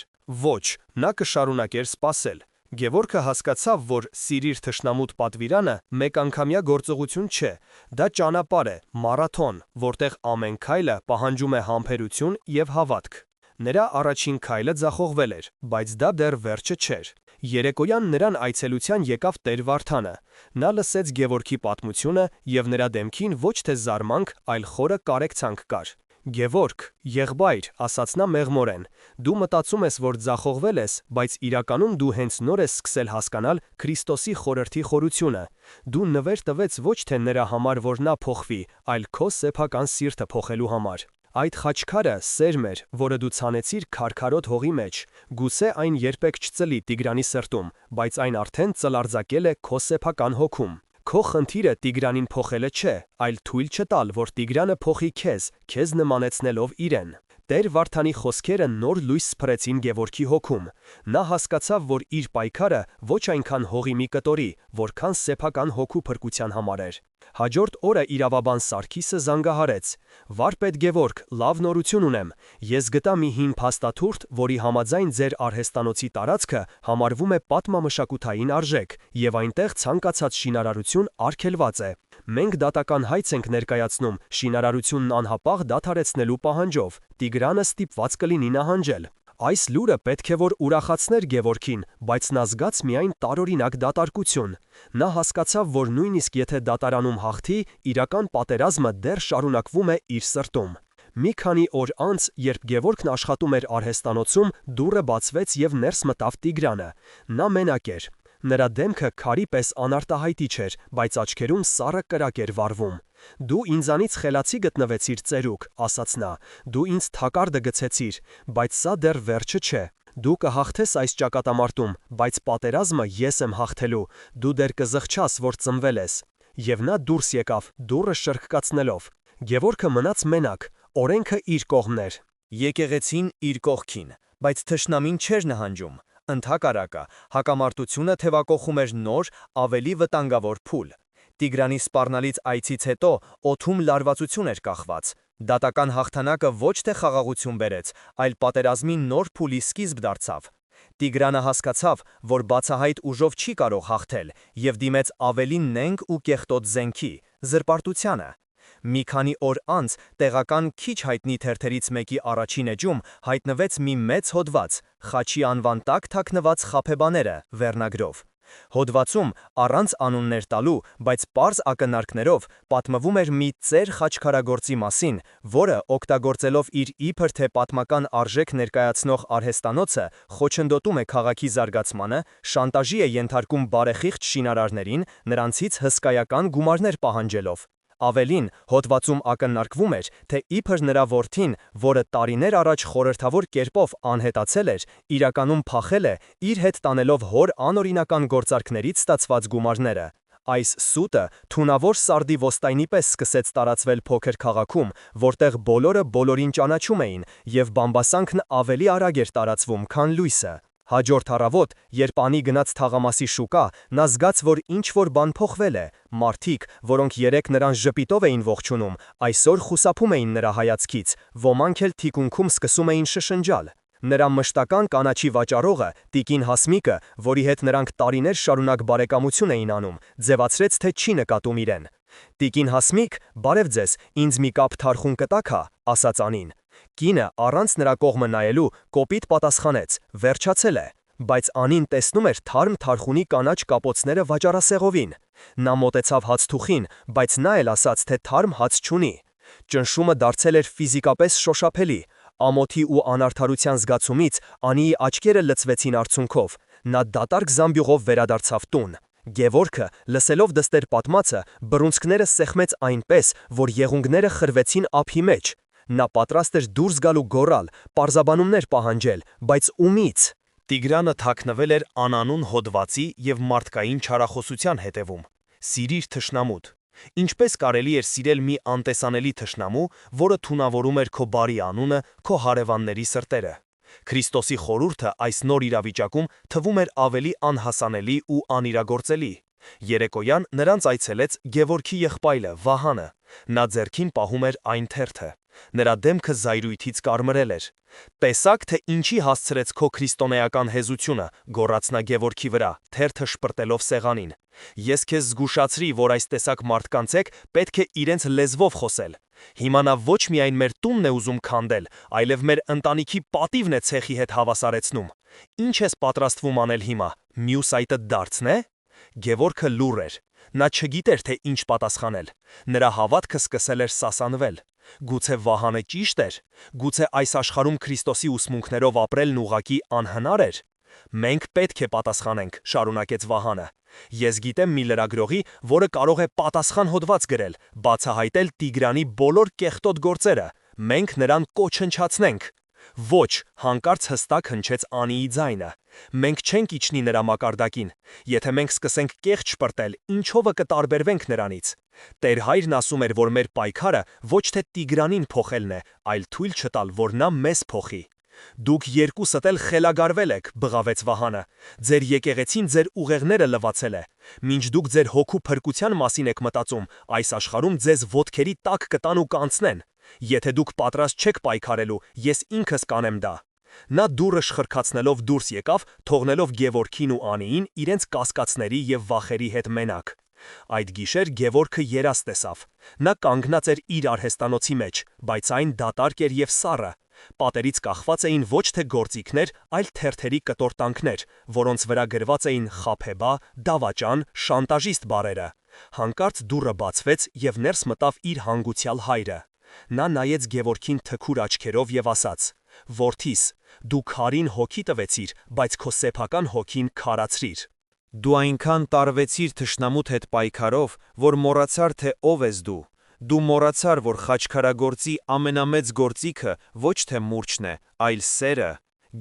Ոչ, նա կշարունակեր սպասել։ Գևորգը հասկացավ, որ «Սիրիր թշնամուդ» պատվիրանը մեկանգամյա գործողություն չէ, դա ճանապարհ է, մարաթոն, որտեղ ամեն քայլը պահանջում է համբերություն եւ հավատք։ Նրա առաջին քայլը ձախողվել էր, բայց դա դեռ վերջը չէր։ Երեկոյան նրան այցելության եկավ Տեր Վարդանը։ Նա լսեց Գևորգի պատմությունը և նրա դեմքին ոչ թե զարմանք, այլ խորը կարեկցանք կար։ Գևորգ, եղբայր, ասաց նա մեղմորեն, դու մտածում ես, որ ձախողվել ես, բայց իրականում դու հենց նոր ես սկսել հասկանալ Քրիստոսի խորհրդի խորությունը։ Դու նվեր տվեց ոչ թե նրա համար, որ նա փոխվի, այլ քո սեփական սիրտը փոխելու համար։ Այդ խաչքարը սերմ էր, որը դու ցանեցիր քարքարոտ հողի մեջ, գուցե այն երբեք չծլի Տիգրանի սրտում, բայց այն արդեն ծլարձակել է քո սեփական հոգում։ Քո խնդիրը Տիգրանին փոխելը չէ, այլ թույլ չտալ, որ Տիգրանը փոխի քեզ նմանեցնելով իրեն։ Տեր Վարդանի խոսքերը նոր լույս սփռեցին Գևորգի հոգում։ Նա հասկացավ, որ իր պայքարը ոչ այնքան հողի մի կտորի, որքան սեփական հոգու փրկության համար էր։ Հաջորդ օրը իրավաբան Սարգիսը զանգահարեց. «Վարպետ Գևորգ, լավ նորություն ունեմ։ Ես գտա մի հին փաստաթուղթ, որի համաձայն ձեր արհեստանոցի տարածքը համարվում է պատմամշակութային արժեք, եւ այնտեղ ցանկացած շինարարություն արգելված է։ Մենք դատական հայց ենք ներկայացնում շինարարությունն անհապաղ դադարեցնելու պահանջով։ Տիգրանը ստիպված կլինի նահանջել»։ Այս լուրը պետք է որ ուրախացներ Գևորգին, բայց նա զգաց միայն տարօրինակ դատարկություն։ Նա հասկացավ, որ նույնիսկ եթե դատարանում հաղթի, իրական պատերազմը դեռ շարունակվում է իր սրտում։ Մի քանի օր անց, երբ Գևորգն աշխատում էր արհեստանոցում, դուռը բացվեց և ներս մտավ Տիգրանը։ Նա մենակ էր։ Նրա դեմքը քարի պես անարտահայտիչ էր, բայց աչքերում սառը կրակ էր վառվում։ «Դու ինձանից խելացի գտնվեցիր ծերուկ», ասաց նա, «դու ինձ թակարդը գցեցիր, բայց սա դեռ վերջը չէ։ Դու կհաղթես այս ճակատամարտում, բայց պատերազմը ես եմ հաղթելու, դու դեռ կզղջաս, որ ծնվել ես»։ Եվ նա դուրս եկավ, դուռը շրխկացնելով։ Գևորգը մնաց մենակ, օրենքը իր կողմն էր։ Եկեղեցին իր կողքին, բայց թշնամին չէր նահանջում։ Ընդհակառակը, հակամարտությունը թևակողում էր նոր, ավելի վտանգավոր փուլ։ Տիգրանի սպառնալից այցից հետո օդում լարվածություն էր կախված։ Դատական հաղթանակը ոչ թե խաղաղություն բերեց, այլ պատերազմի նոր փուլի սկիզբ դարձավ։ Տիգրանը հասկացավ, որ բացահայտ ուժով չի կարող հաղթել, և դիմեց ավելի նենգ ու կեղտոտ զենքի՝ զրպարտությանը։ Մի քանի օր անց տեղական քիչ հայտնի թերթերից մեկի առաջին էջում հայտնվեց մի մեծ հոդված՝ «Խաչի անվան տակ թաքնված խաբեբաները» վերնագրով։ Հոդվածում, առանց անուններ տալու, բայց պարզ ակնարկներով, պատմվում էր մի ծեր խաչքարագործի մասին, որը, օգտագործելով իր իբր թե պատմական արժեք ներկայացնող արհեստանոցը, խոչընդոտում է քաղաքի զարգացմանը, շանտաժի է ենթարկում բարեխիղճ շինարարներին, նրանցից հսկայական գումարներ պահանջելով։ Ավելին, հոդվածում ակնարկվում էր, թե իբր նրա որդին, որը տարիներ առաջ խորհրդավոր կերպով անհետացել էր, իրականում փախել է, իր հետ տանելով հոր անօրինական գործարքներից ստացված գումարները։ Այս սուտը թունավոր սարդի ոստայնի պես սկսեց տարածվել փոքր քաղաքում, որտեղ բոլորը բոլորին ճանաչում էին, և բամբասանքն ավելի արագ էր տարածվում, քան լույսը։ Հաջորդ առավոտ, երբ անի գնաց թաղամասի շուկա, նա զգաց, որ ինչ-որ բան փոխվել է։ Մարդիկ, որոնք երեկ նրան ժպիտով էին ողջունում, այսօր խուսափում էին նրա հայացքից, ոմանք էլ թիկունքում սկսում էին շշնջալ։ Նրա մշտական կանաչի վաճառողը, տիկին Հասմիկը, որի հետ նրանք տարիներ շարունակ բարեկամություն էին անում, ձևացրեց, թե չի նկատում իրեն։ «Տիկին Հասմիկ, բարև ձեզ, ինձ մի կապ թարխուն կտաք հա», ասաց Անին։ Կինը, առանց նրա կողմը նայելու, կոպիտ պատասխանեց. «Վերջացել է»։ Բայց Անին տեսնում էր թարմ թարխունի կանաչ կապոցները վաճառասեղովին։ Նա մոտեցավ հացթուխին, բայց նա էլ ասաց, թե թարմ հաց չունի։ Ճնշումը դարձել էր ֆիզիկապես շոշափելի։ Ամոթի ու անարդարության զգացումից Անիի աչքերը լցվեցին արցունքով։ Նա դատարկ զամբյուղով վերադարձավ տուն։ Գևորգը, լսելով դստեր պատմածը, բռունցքները սեղմեց այնպես, որ եղունգները խրվեցին ափի մեջ։ Նա պատրաստ էր դուրս գալ ու գոռալ, պարզաբանումներ պահանջել, բայց ումից։ Տիգրանը թաքնվել էր անանուն հոդվածի և մարդկային չարախոսության հետևում։ Սիրիր թշնամուդ։ Ինչպես կարելի էր սիրել մի անտեսանելի թշնամու, որը թունավորում էր քո բարի անունը, քո հարևանների սրտերը։ Քրիստոսի խորհուրդը այս նոր իրավիճակում թվում էր ավելի անհասանելի ու անիրագործելի։ Երեկոյան նրանց այցելեց Գևորգի եղբայրը Վահանը։ Նա ձեռքին պահում էր այն թերթը։ Նրա դեմքը զայրույթից կարմրել էր։ «Տեսաք, թե ինչի հասցրեց քո քրիստոնեական հեզությունը», գոռաց նա Գևորգի վրա, թերթը շպրտելով սեղանին։ «Ես քեզ զգուշացրի, որ այս տեսակ մարդկանց հետ պետք է իրենց լեզվով խոսել։ Հիմա նա ոչ միայն մեր տունն է ուզում քանդել, այլև մեր ընտանիքի պատիվն է ցեխի հետ հավասարեցնում։ Ինչ ես պատրաստվում անել հիմա։ Մյուս այտը դարձն է։ Գևորգը լուռ էր։ Նա չգիտեր, թե ինչ պատասխանել։ Նրա հավատքը սկսել էր սասանվել։ Գուցե Վահանը ճիշտ էր։ Գուցե այս աշխարհում Քրիստոսի ուսմունքներով ապրելն ուղղակի անհնար էր։ Մենք պետք է պատասխանենք, շարունակեց Վահանը։ Ես գիտեմ մի լրագրողի, որը կարող է պատասխան հոդված գրել, բացահայտել Տիգրանի բոլոր կեղտոտ գործերը։ Մենք նրան կոչնչացնենք։ Ոչ, հանկարծ հստակ հնչեց Անիի ձայնը։ Մենք չենք իջնի նրա մակարդակին։ Եթե մենք սկսենք կեղծ շպրտել, ինչով կտարբերվենք նրանից։ Տեր հայրն ասում էր, որ մեր պայքարը ոչ թե Տիգրանին փոխելն է, այլ թույլ չտալ, որ նա մեզ փոխի։ Դուք երկուսդ էլ խելագարվել եք, բղավեց Վահանը։ Ձեր եկեղեցին ձեր ուղեղները լվացել է։ Մինչ դուք ձեր հոգու փրկության մասին եք մտածում, այս աշխարհում ձեզ ոտքերի տակ կտան ու կանցնեն։ Եթե դուք պատրաստ չեք պայքարելու, ես ինքս կանեմ դա։ Նա դուռը շխրքացնելով դուրս եկավ, թողնելով Գևորգին ու Անիին իրենց կասկածների եւ վախերի հետ մենակ։ Այդ գիշեր Գևորգը երազ տեսավ։ Նա կանգնած էր իր արհեստանոցի մեջ, բայց այն դատարկ էր եւ սառը։ Պատերից կախված էին ոչ թե գործիքներ, այլ թերթերի կտորտանքներ, որոնց վրա գրված էին խաբեբա, դավաճան, շանտաժիստ բառերը։ Հանկարծ դուռը բացվեց եւ ներս մտավ իր հանգուցյալ հայրը։ Նա նայեց Գևորգին թքուր աչքերով եւ ասաց. «Որդիս, դու քարին հոգի տվեցիր, բայց քո սեփական հոգին քարացրիր»։ Դու այնքան տարվեցիր թշնամուդ հետ պայքարով, որ մոռացար, թե ով ես դու։ Դու մոռացար, որ խաչքարագործի ամենամեծ գործիքը ոչ թե մուրճն է, այլ սերը։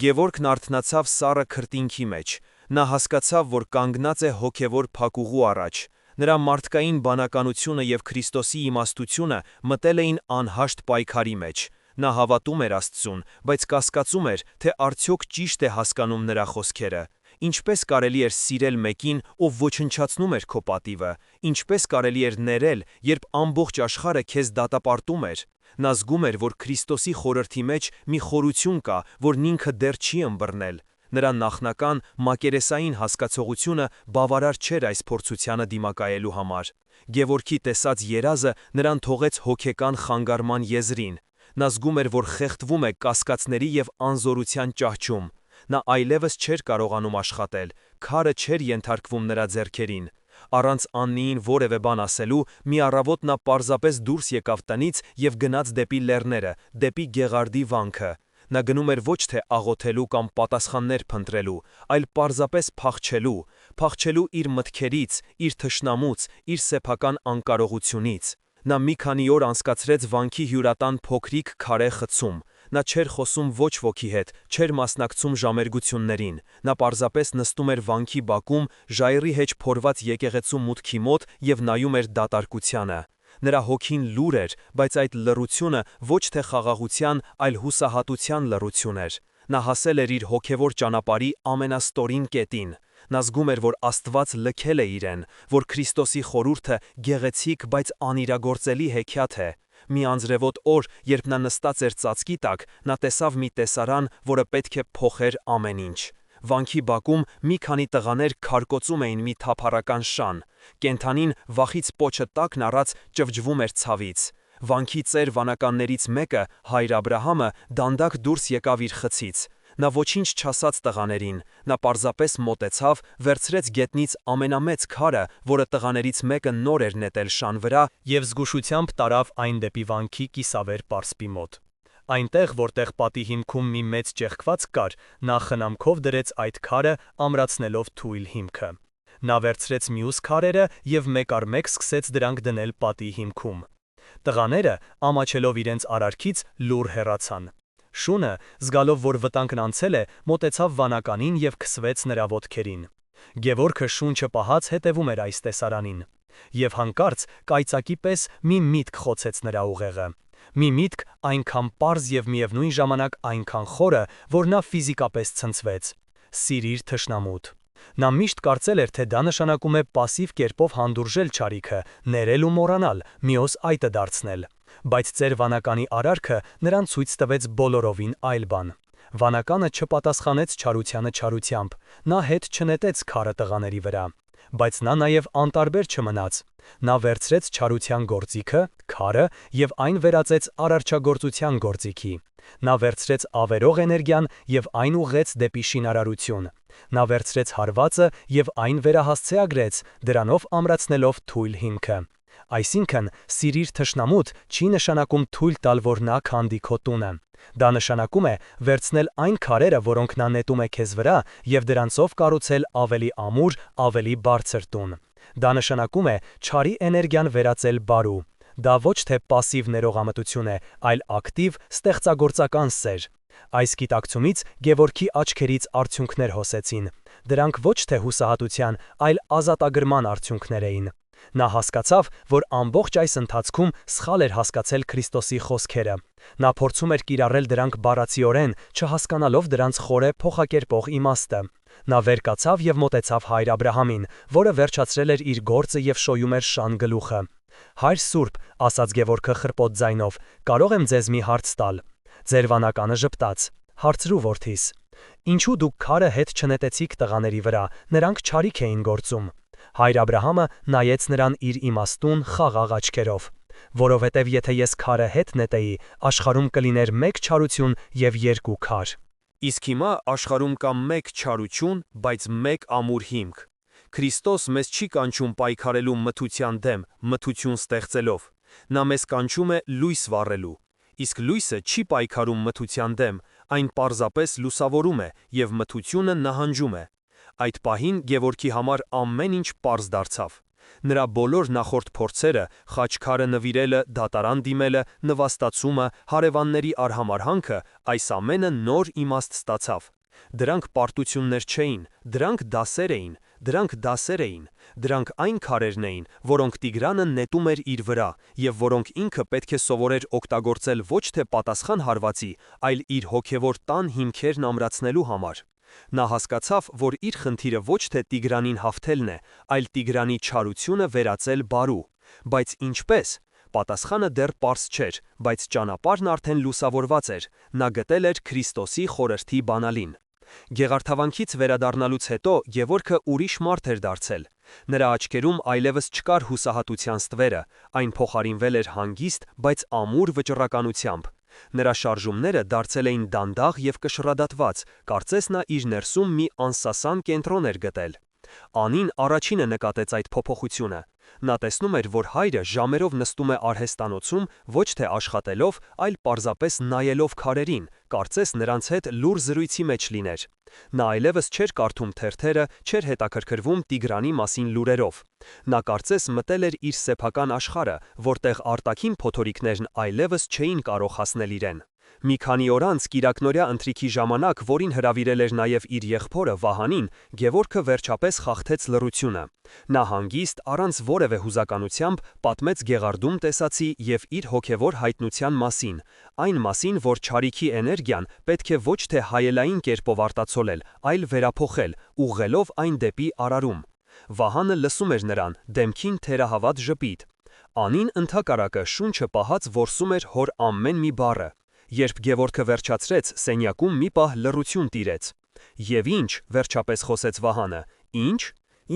Գևորգն արթնացավ սառը քրտինքի մեջ։ Նա հասկացավ, որ կանգնած է հոգևոր փակուղու առաջ։ Նրա մարդկային բանականությունը եւ Քրիստոսի իմաստությունը մտել էին անհաշտ պայքարի մեջ։ Նա հավատում էր Աստծուն, բայց կասկածում էր, թե արդյոք ճիշտ է հասկանում նրա խոսքերը։ Ինչպես կարելի էր սիրել մեկին, ով ոչնչացնում էր քո պատիվը։ Ինչպես կարելի էր ներել, երբ ամբողջ աշխարհը քեզ դատապարտում էր։ Նա զգում էր, որ Քրիստոսի խորհրդի մեջ մի խորություն կա, որն ինքը դեռ չի ըմբռնել։ Նրա նախնական մակերեսային հասկացողությունը բավարար չէր այս փորձությանը դիմակայելու համար։ Գևորգի տեսած երազը նրան թողեց հոգեկան խանգարման եզրին։ Նա զգում էր, որ խեղդվում է կասկածների եւ անզորության ճահճում։ Նա այլևս չէր կարողանում աշխատել, քարը չէր ենթարկվում նրա ձեռքերին։ Առանց Աննիին որևէ բան ասելու, մի առավոտ նա պարզապես դուրս եկավ տնից եւ գնաց դեպի լեռները, դեպի Գեղարդի վանքը։ Նա գնում էր ոչ թե աղոթելու կամ պատասխաններ փնտրելու, այլ պարզապես փախչելու իր մտքերից, իր թշնամուց, իր սեփական անկարողությունից։ Նա մի քանի օր անցկացրեց վանքի հյուրատան փոքրիկ քարե խցում։ Նա չէր խոսում ոչ ոքի հետ, չէր մասնակցում ժամերգություններին։ Նա պարզապես նստում էր վանքի բակում, ժայռի հետ փորված եկեղեցու մուտքի մոտ եւ նայում էր դատարկությանը։ Նրա հոգին լուր էր, բայց այդ լռությունը ոչ թե խաղաղության, այլ հուսահատության լռություն էր։ Նա հասել էր իր հոգևոր ճանապարհի ամենաստորին կետին։ Նա զգում էր, որ Աստված լքել է իրեն, որ Քրիստոսի խորհուրդը գեղեցիկ, բայց անիրագործելի հեքիաթ է։ Մի անձրևոտ օր, երբ նա նստած էր ծածկի տակ, նա տեսավ մի տեսարան, որը պետք է փոխեր ամեն ինչ։ Վանքի բակում մի քանի տղաներ քարկոծում էին մի թափառական շան։ Կենդանին վախից պոչը տակն առած ճվճվում էր ցավից։ Վանքի ծեր վանականներից մեկը, հայր Աբրահամը, դանդակ դուրս եկավ իր խցից։ Նա ոչինչ չասաց տղաներին, նա պարզապես մոտեցավ, վերցրեց գետնից ամենամեծ քարը, որը տղաներից մեկը նոր էր նետել շան վրա, եւ զգուշությամբ տարավ այն դեպի վանքի կիսավեր պարսպի մոտ։ Այնտեղ, որտեղ պատի հիմքում մի մեծ ճեղքված կար, նա խնամքով դրեց այդ քարը, ամրացնելով թույլ հիմքը։ Նա վերցրեց մյուս քարերը եւ մեկ առ մեկ սկսեց դրանք դնել պատի հիմքում։ Տղաները, ամաչելով իրենց արարքից, լուռ հեռացան։ Շունը, զգալով, որ վտանգն անցել է, մոտեցավ վանականին եւ քսվեց նրա ոտքերին։ Գևորգը շունչը պահած հետևում էր այս տեսարանին։ Եվ հանկարծ կայծակի պես մի միտք խոցեց նրա ուղեղը։ Մի միտք այնքան պարզ եւ միևնույն ժամանակ այնքան խորը, որ նա ֆիզիկապես ցնցվեց։ Սիրիր թշնամուդ։ Նա միշտ կարծել էր, թե դա նշանակում է пассив կերպով հանդուրժել չարիքը, ներել ու մոռանալ, մյուս այտը դարձնել։ Բայց ծեր վանականի արարքը նրան ցույց տվեց բոլորովին այլ բան։ Վանականը չպատասխանեց չարությանը չարությամբ, նա հետ չնետեց քարը տղաների վրա։ Բայց նա նաև անտարբեր չմնաց։ Նա վերցրեց չարության գործիքը, քարը և այն վերածեց արարչագործության գործիքի։ Նա վերցրեց ավերող էներգիան և այն ուղղեց դեպի շինարարություն։ Նա վերցրեց հարվածը և այն վերահասցեագրեց, դրանով ամրացնելով թույլ հիմքը։ Այսինքն, սիրիր թշնամուդ չի նշանակում թույլ տալ, որ նա քանդի քո տունը։ Դա նշանակում է վերցնել այն քարերը, որոնք նա նետում է քեզ վրա, և դրանցով կառուցել ավելի ամուր, ավելի բարձր տուն։ Դա նշանակում է չարի էներգիան վերածել բարու։ Դա ոչ թե պասիվ ներողամտություն է, այլ ակտիվ, ստեղծագործական սեր։ Այս գիտակցումից Գևորգի աչքերից արցունքներ հոսեցին։ Դրանք ոչ թե հուսահատության, այլ ազատագրման արդյունքներ էին։ Նա հասկացավ, որ ամբողջ այս ընթացքում սխալ էր հասկացել Քրիստոսի խոսքերը։ Նա փորձում էր կիրառել դրանք բառացիորեն, չհասկանալով դրանց խորը փոխակերպող իմաստը։ Նա վեր կացավ և մոտեցավ հայր Աբրահամին, որը վերջացրել էր իր գործը և շոյում էր շան գլուխը։ «Հայր Սուրբ», ասաց Գևորգը խրպոտ ձայնով, «կարող եմ ձեզ մի հարց տալ»։ Ձեր վանականը ժպտաց։ Հարցրու որդիս։ Ինչու դուք քարը հետ չնետեցիք տղաների վրա, նրանք չարիք էին գործում։ Հայր Աբրահամը նայեց նրան իր իմաստուն, խաղաղ աչքերով։ Որովհետև եթե ես քարը հետ նետեի, աշխարհում կլիներ մեկ չարություն և երկու քար։ Իսկ հիմա աշխարհում կա մեկ չարություն, բայց մեկ ամուր հիմք։ Քրիստոս մեզ չի կանչում պայքարելու մթության դեմ, մթություն ստեղծելով։ Նա մեզ կանչում է լույս վառելու։ Իսկ լույսը չի պայքարում մթության դեմ, այն պարզապես լուսավորում է, և մթությունը նահանջում է։ Այդ պահին Գևորգի համար ամեն ինչ պարզ դարձավ։ Նրա բոլոր նախորդ փորձերը, խաչքարը նվիրելը, դատարան դիմելը, նվաստացումը, հարևանների արհամարհանքը, այս ամենը նոր իմաստ ստացավ։ Դրանք պարտություններ չէին, դրանք այն քարերն էին, որոնք Տիգրանը նետում էր իր վրա, և որոնք ինքը պետք է սովորեր օգտագործել ոչ թե պատասխան հարվածի, այլ իր հոգևոր տան հիմքերն ամրացնելու համար։ Նա հասկացավ, որ իր խնդիրը ոչ թե Տիգրանին հաղթելն է, այլ Տիգրանի չարությունը վերածել բարու։ Բայց ինչպե՞ս։ Պատասխանը դեռ պարզ չէր, բայց ճանապարհն արդեն լուսավորված էր։ Նա գտել էր Քրիստոսի խորհրդի բանալին։ Գեղարդավանքից վերադառնալուց հետո Գևորգը ուրիշ մարդ էր դարձել։ Նրա աչքերում այլևս չկար հուսահատության ստվերը, այն փոխարինվել էր հանգիստ, բայց ամուր վճռականությամբ։ Նրա շարժումները դարձել էին դանդաղ և կշռադատված, կարծես նա իր ներսում մի անսասան կենտրոն էր գտել։ Անին առաջինը նկատեց այդ փոփոխությունը։ Նա տեսնում էր, որ հայրը ժամերով նստում է արհեստանոցում, ոչ թե աշխատելով, այլ պարզապես նայելով քարերին, կարծես նրանց հետ լուռ զրույցի մեջ լիներ։ Նա այլևս չէր կարդում թերթերը, չէր հետաքրքրվում Տիգրանի մասին լուրերով։ Նա կարծես մտել էր իր սեփական աշխարհը, որտեղ արտաքին փոթորիկներն այլևս չէին կարող հասնել իրեն։ Մի քանի օր անց կիրակնօրյա ընթրիքի ժամանակ, որին հրավիրել էր նաև իր եղբորը Վահանին, Գևորգը վերջապես խախտեց լռությունը։ Նա հանգիստ, առանց որևէ հուզականությամբ, պատմեց Գեղարդում տեսածի և իր հոգևոր հայտնության մասին, այն մասին, որ չարիքի էներգիան պետք է ոչ թե հայելային կերպով արտացոլել, այլ վերափոխել, ուղղելով այն դեպի արարում։ Վահանը լսում էր նրան, դեմքին թերահավատ ժպիտ։ Անին ընդհակառակը շունչը պահած որսում էր հոր ամեն մի բառը։ Երբ Գևորգը վերջացրեց, սենյակում մի պահ լռություն տիրեց։ Եվ ինչ, վերջապես խոսեց Վահանը, ինչ։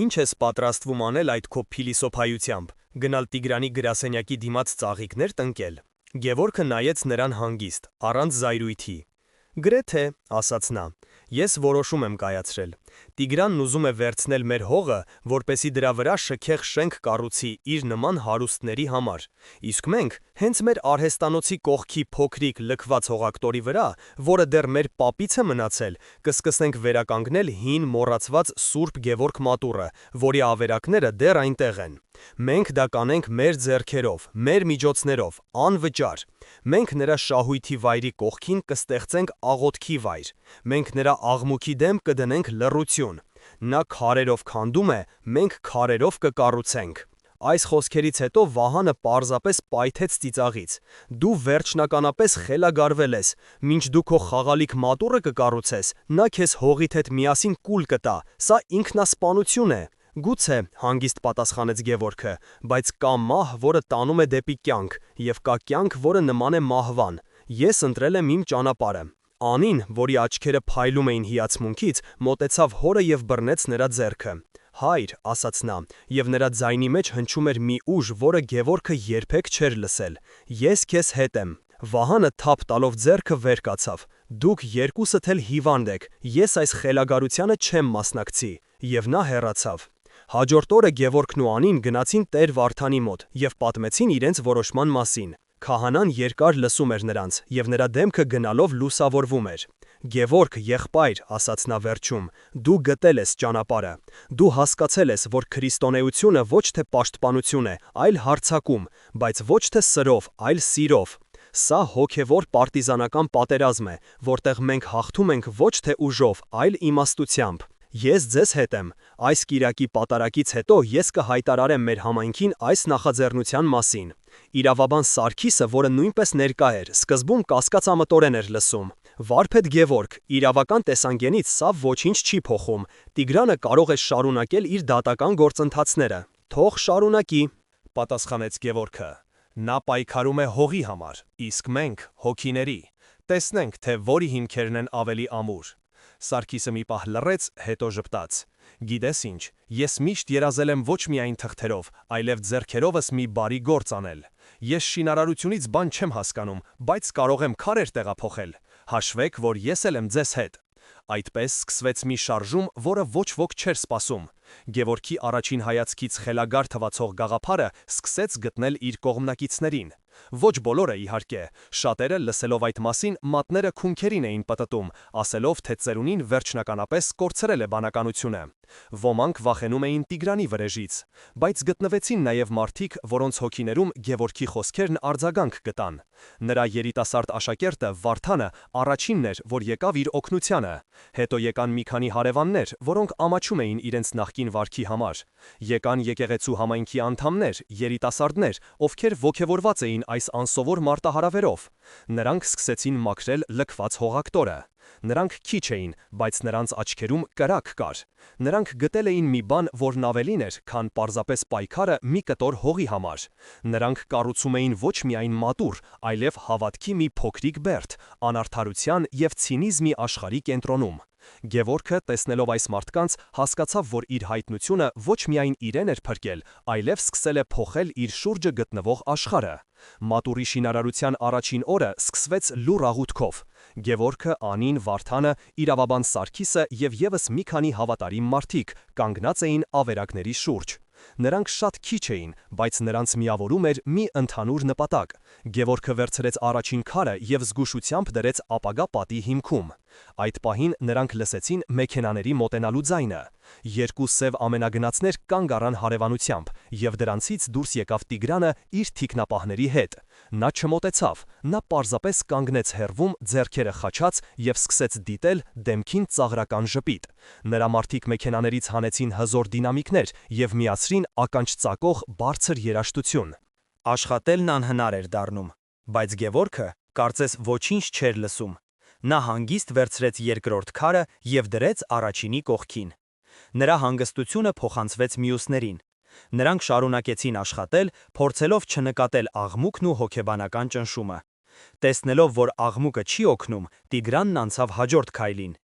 Ինչ ես պատրաստվում անել այդ քո փիլիսոփայությամբ, գնալ Տիգրանի գրասենյակի դիմաց ծաղիկներ տնկել։ Գևորգը նայեց նրան հանգիստ, առանց զայրույթի։ Գրեթե, ասաց նա, ես որոշում եմ կայացրել։ Տիգրանն ուզում է վերցնել մեր հողը, որպեսզի դրա վրա շքեղ շենք կառուցի իր նման հարուստների համար։ Իսկ մենք հենց մեր արհեստանոցի կողքի փոքրիկ լքված հողակտորի վրա, որը դեռ մեր պապից է մնացել, կսկսենք վերականգնել հին մոռացված Սուրբ Գևորգ մատուռը, որի ավերակները դեռ այնտեղ են։ Մենք դա կանենք մեր ձեռքերով, մեր միջոցներով, անվճար։ Մենք նրա շահույթի վայրի կողքին կստեղծենք աղոթքի վայր։ Մենք նրա աղմուկի դեմ կդնենք լռություն։ Նա քարերով քանդում է, մենք քարերով կկառուցենք։ Այս խոսքերից հետո Վահանը պարզապես պայթեց ծիծաղից։ Դու վերջնականապես խելագարվել ես, մինչ դու քո խաղալիք մատուռը կկառուցես, նա քեզ հողիդ հետ միասին կուլ կտա, սա ինքնասպանություն է։ Գուցե, հանգիստ պատասխանեց Գևորգը, բայց կա մահ, որը տանում է դեպի կյանք, և կա կյանք, որը նման է մահվան։ Ես ընտրել եմ իմ ճանապարհը։ Անին, որի աչքերը փայլում էին հիացմունքից, մոտեցավ հորը և բռնեց նրա ձեռքը։ Հայր, ասաց նա, եւ նրա ձայնի մեջ հնչում էր մի ուժ, որը Գևորգը երբեք չէր լսել։ Ես քեզ հետ եմ։ Վահանը թափ տալով ձեռքը վեր կացավ։ Դուք երկուսդ էլ հիվանդ եք, ես այս խելագարությանը չեմ մասնակցի։ Եվ նա հեռացավ։ Հաջորդ օրը Գևորգն ու Անին գնացին Տեր Վարդանի մոտ եւ պատմեցին իրենց որոշման մասին։ Քահանան երկար լսում էր նրանց, եւ նրա դեմքը գնալով լուսավորվում էր։ Գևորգ, եղբայր, ասաց նա վերջում, դու գտել ես ճանապարհը։ Դու հասկացել ես, որ քրիստոնեությունը ոչ թե պաշտպանություն է, այլ հարձակում, բայց ոչ թե սրով, այլ սիրով։ Սա հոգևոր պարտիզանական պատերազմ է, որտեղ մենք հաղթում ենք ոչ թե ուժով, այլ իմաստությամբ։ Ես ձեզ հետ եմ։ Այս կիրակի պատարակից հետո ես կհայտարարեմ մեր համայնքին այս նախաձեռնության մասին։ Իրավաբան Սարգիսը, որը նույնպես ներկա էր, սկզբում կասկածամտորեն էր լսում։ Վարպետ Գևորգ, իրավական տեսանկյունից սա ոչինչ չի փոխում։ Տիգրանը կարող է շարունակել իր դատական գործընթացները։ Թող շարունակի, պատասխանեց Գևորգը։ Նա պայքարում է հողի համար, իսկ մենք հոգիների։ Տեսնենք, թե որի հիմքերն են ավելի ամուր։ Սարգիսը մի պահ լռեց, հետո ժպտաց։ Գիտես ինչ, ես միշտ երազել եմ ոչ միայն թղթերով, այլև ձեռքերովս մի բարի գործ անել։ Ես շինարարությունից բան չեմ հասկանում, բայց կարող եմ քարեր տեղափոխել։ Հաշվեք, որ ես էլ եմ ձեզ հետ։ Այդպես սկսվեց մի շարժում, որը ոչ ոք չէր սպասում։ Գևորգի առաջին հայացքից խելագար թվացող գաղափարը սկսեց գտնել իր կողմնակիցներին։ Ոչ բոլորը, իհարկե, շատերը լսելով այդ մասին մատները քունքերին էին պտտում, ասելով, թե ծերունին վերջնականապես կորցրել է բանականությունը։ Ոմանք վախենում էին Տիգրանի վրեժից, բայց գտնվեցին նաև մարդիկ, որոնց հոգիներում Գևորգի խոսքերն արձագանք գտան։ Նրա երիտասարդ աշակերտը Վարդանը առաջինն էր, որ եկավ իր օգնությանը։ Հետո եկան մի քանի հարևաններ, որոնք ամաչում էին իրենց նախկին վարքի համար։ Եկան եկեղեցու համայնքի անդամներ, երիտասարդներ, ովքեր ոգևորված էին այս անսովոր մարտահրավերով։ Նրանք սկսեցին մաքրել լքված հողակտորը։ Նրանք քիչ էին, բայց նրանց աչքերում կրակ կար։ Նրանք գտել էին մի բան, որն ավելին էր, քան պարզապես պայքարը մի կտոր հողի համար։ Նրանք կառուցում էին ոչ միայն մատուռ, այլև հավատքի մի փոքրիկ բերդ, անարդարության եւ ցինիզմի աշխարհի կենտրոնում։ Գևորգը, տեսնելով այս մարդկանց, հասկացավ, որ իր հայտնությունը ոչ միայն իրեն էր փրկել, այլև սկսել է փոխել իր շուրջը գտնվող աշխարհը։ Մատուրի շինարարության առաջին օրը սկսվեց լուռ աղոթքով։ Գևորգը, Անին, Վարդանը, իրավաբան Սարգիսը եւ եւս մի քանի հավատարիմ մարդիկ կանգնած էին ավերակների շուրջ։ Նրանք շատ քիչ էին, բայց նրանց միավորում էր մի ընդհանուր նպատակ։ Գևորգը վերցրեց առաջին քարը եւ զգուշությամբ դրեց ապագա պատի հիմքում։ Այդ պահին նրանք լսեցին մեքենաների մոտենալու ձայնը։ Երկու սև ամենագնացներ կանգ առան հարևանությամբ, եւ դրանցից դուրս եկավ Տիգրանը իր թիկնապահների հետ։ Նա չմոտեցավ, նա պարզապես կանգնեց հեռվում, ձեռքերը խաչած եւ սկսեց դիտել դեմքին ծաղրական ժպիտ։ Նրա մարդիկ մեքենաներից հանեցին հզոր դինամիկներ եւ միացրին ականջ ծակող բարձր երաժշտություն։ Աշխատելն անհնար էր դառնում, բայց Գևորգը կարծես ոչինչ չէր լսում։ Նա հանգիստ վերցրեց երկրորդ քարը եւ դրեց առաջինի կողքին։ Նրա հանգստությունը փոխանցվեց մյուսներին։ Նրանք շարունակեցին աշխատել, փորձելով չնկատել աղմուկն ու հոգեբանական ճնշումը։ Տեսնելով, որ աղմուկը չի օգնում, Տիգրանն անցավ հաջորդ քայլին։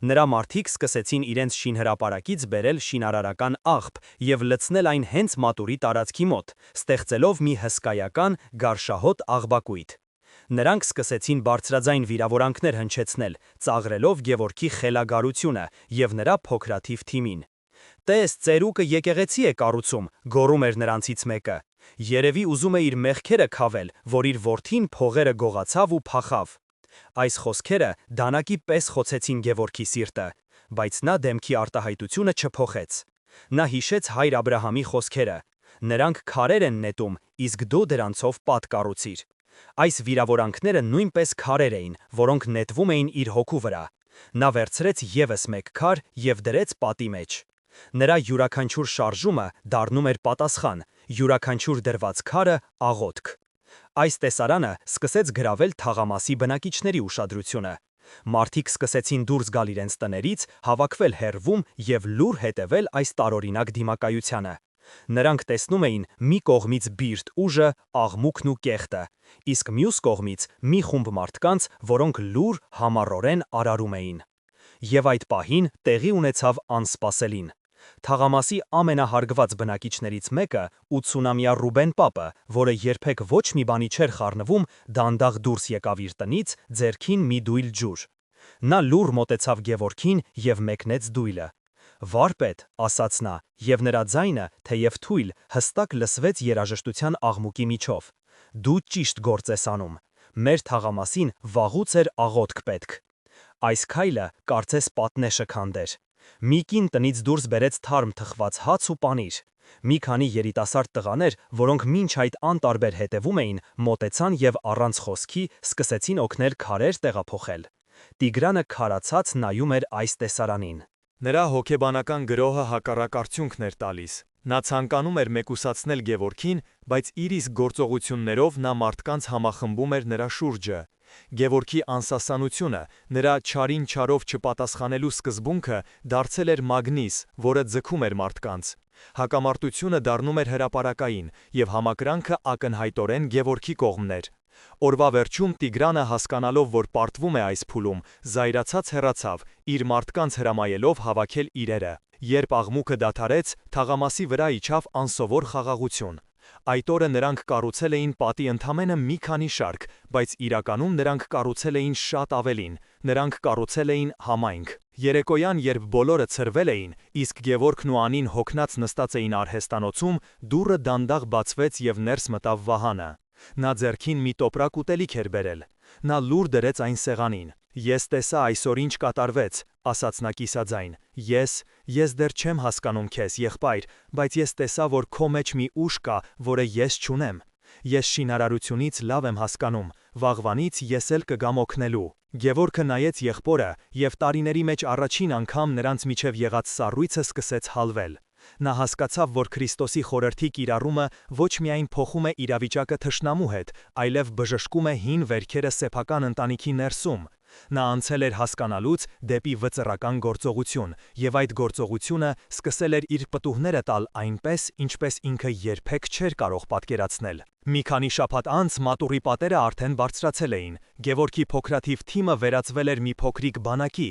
Նրա մարդիկ սկսեցին իրենց շինհրապարակից բերել շինարարական աղբ եւ լցնել այն հենց մատուրի տարածքի մոտ, ստեղծելով մի հսկայական գարշահոտ աղբակույտ։ Նրանք սկսեցին բարձրաձայն վիրավորանքներ հնչեցնել, ծաղրելով Գևորգի խելագարությունը եւ նրա փոքրաթիվ թիմին։ Տես, ծերուկը եկեղեցի է կառուցում, գոռում էր նրանցից մեկը։ Երևի ուզում է իր մեղքերը քավել, որ իր որդին փողերը գողացավ ու փախավ։ Այս խոսքերը դանակի պես խոցեցին Գևորգի սիրտը, բայց նա դեմքի արտահայտությունը չփոխեց։ Նա հիշեց հայր Աբրահամի խոսքերը. նրանք քարեր են նետում, իսկ դու դրանցով պատ կառուցիր։ Այս վիրավորանքները նույնպես քարեր էին, որոնք նետվում էին իր հոգու վրա։ Նա վերցրեց եւս մեկ քար եւ դրեց պատի մեջ։ Նրա յուրաքանչյուր շարժումը դառնում էր պատասխան, յուրաքանչյուր դրված քարը աղոթք։ Այս տեսարանը սկսեց գրավել թաղամասի բնակիչների ուշադրությունը։ Մարդիկ սկսեցին դուրս գալ իրենց տներից, հավաքվել հեռվում եւ լուր հետևել այս տարօրինակ դիմակայությանը։ Նրանք տեսնում էին մի կողմից բիրտ ուժը, աղմուկն ու կեղտը, իսկ մյուս կողմից մի խումբ մարդկանց, որոնք լուր համառորեն արարում էին։ Եվ այդ պահին տեղի ունեցավ անսպասելին։ Թաղամասի ամենահարգված բնակիչներից մեկը 80-ամյա Ռուբեն Պապը, որը երբեք ոչ մի բանի չէր խառնվում, դանդաղ դուրս եկավ իր տնից, ձեռքին մի դույլ ջուր։ Նա լուռ մոտեցավ Գևորգին եւ մեկնեց դույլը։ «Վարպետ», ասաց նա, եւ նրա ձայնը, թեև թույլ, հստակ լսվեց երաժշտության աղմուկի միջով։ «Դու ճիշտ գործ ես անում։ Մեր թաղամասին վաղուց էր աղոթք պետք»։ Այս քայլը կարծես պատնեշը քանդեր։ Մի կին տնից դուրս բերեց թարմ թխված հաց ու պանիր։ Մի քանի երիտասարդ տղաներ, որոնք մինչ այդ անտարբեր հետևում էին, մոտեցան եւ առանց խոսքի սկսեցին օգնել քարեր տեղափոխել։ Տիգրանը քարացած նայում էր այս տեսարանին։ Նրա հոգեբանական գրոհը հակառակ արդյունքն էր տալիս։ Նա ցանկանում էր մեկուսացնել Գևորգին, բայց իր իսկ գործողություններով նա մարդկանց համախմբում էր նրա շուրջը։ Գևորգի անսասանությունը, նրա չարին չարով չպատասխանելու սկզբունքը դարձել էր մագնիս, որը ձգում էր մարդկանց։ Հակամարտությունը դառնում էր հրապարակային, եւ համակրանքը ակնհայտորեն Գևորգի կողմն էր։ Օրվա վերջում Տիգրանը, հասկանալով, որ պարտվում է այս փուլում, զայրացած հեռացավ, իր մարդկանց հրամայելով հավաքել իրերը։ Երբ աղմուկը դադարեց, թաղամասի վրա իջավ անսովոր խաղաղություն։ Այդ օրը նրանք կառուցել էին պատի ընդամենը մի քանի շարք, բայց իրականում նրանք կառուցել էին շատ ավելին, նրանք կառուցել էին համայնք։ Երեկոյան, երբ բոլորը ցրվել էին, իսկ Գևորգն ու Անին հոգնած նստած էին արհեստանոցում, դուռը դանդաղ բացվեց եւ ներս մտավ Վահանը։ Նա ձեռքին մի տոպրակ ուտելիք էր բերել։ Նա լուր դրեց այն սեղանին։ «Ես տեսա այսօր ինչ կատարվեց», ասաց նա կիսաձայն։ Ես դեռ չեմ հասկանում քեզ, եղբայր, բայց ես տեսա, որ քո մեջ մի ուժ կա, որը ես չունեմ։ Ես շինարարությունից լավ եմ հասկանում, վաղվանից ես էլ կգամ օգնելու։ Գևորգը նայեց եղբորը, եւ տարիների մեջ առաջին անգամ նրանց միջև եղած սառույցը սկսեց հալվել։ Նա հասկացավ, որ Քրիստոսի խորհրդի կիրառումը ոչ միայն փոխում է իրավիճակը թշնամու հետ, այլև բժշկում է հին վերքերը սեփական ընտանիքի ներսում։ Նա անցել էր հասկանալուց դեպի վճռական գործողություն, եւ այդ գործողությունը սկսել էր իր պտուղները տալ այնպես, ինչպես ինքը երբեք չէր կարող պատկերացնել։ Մի քանի շաբաթ անց մատուռի պատերը արդեն բարձրացել էին։ Գևորգի փոքրաթիվ թիմը վերածվել էր մի փոքրիկ բանակի։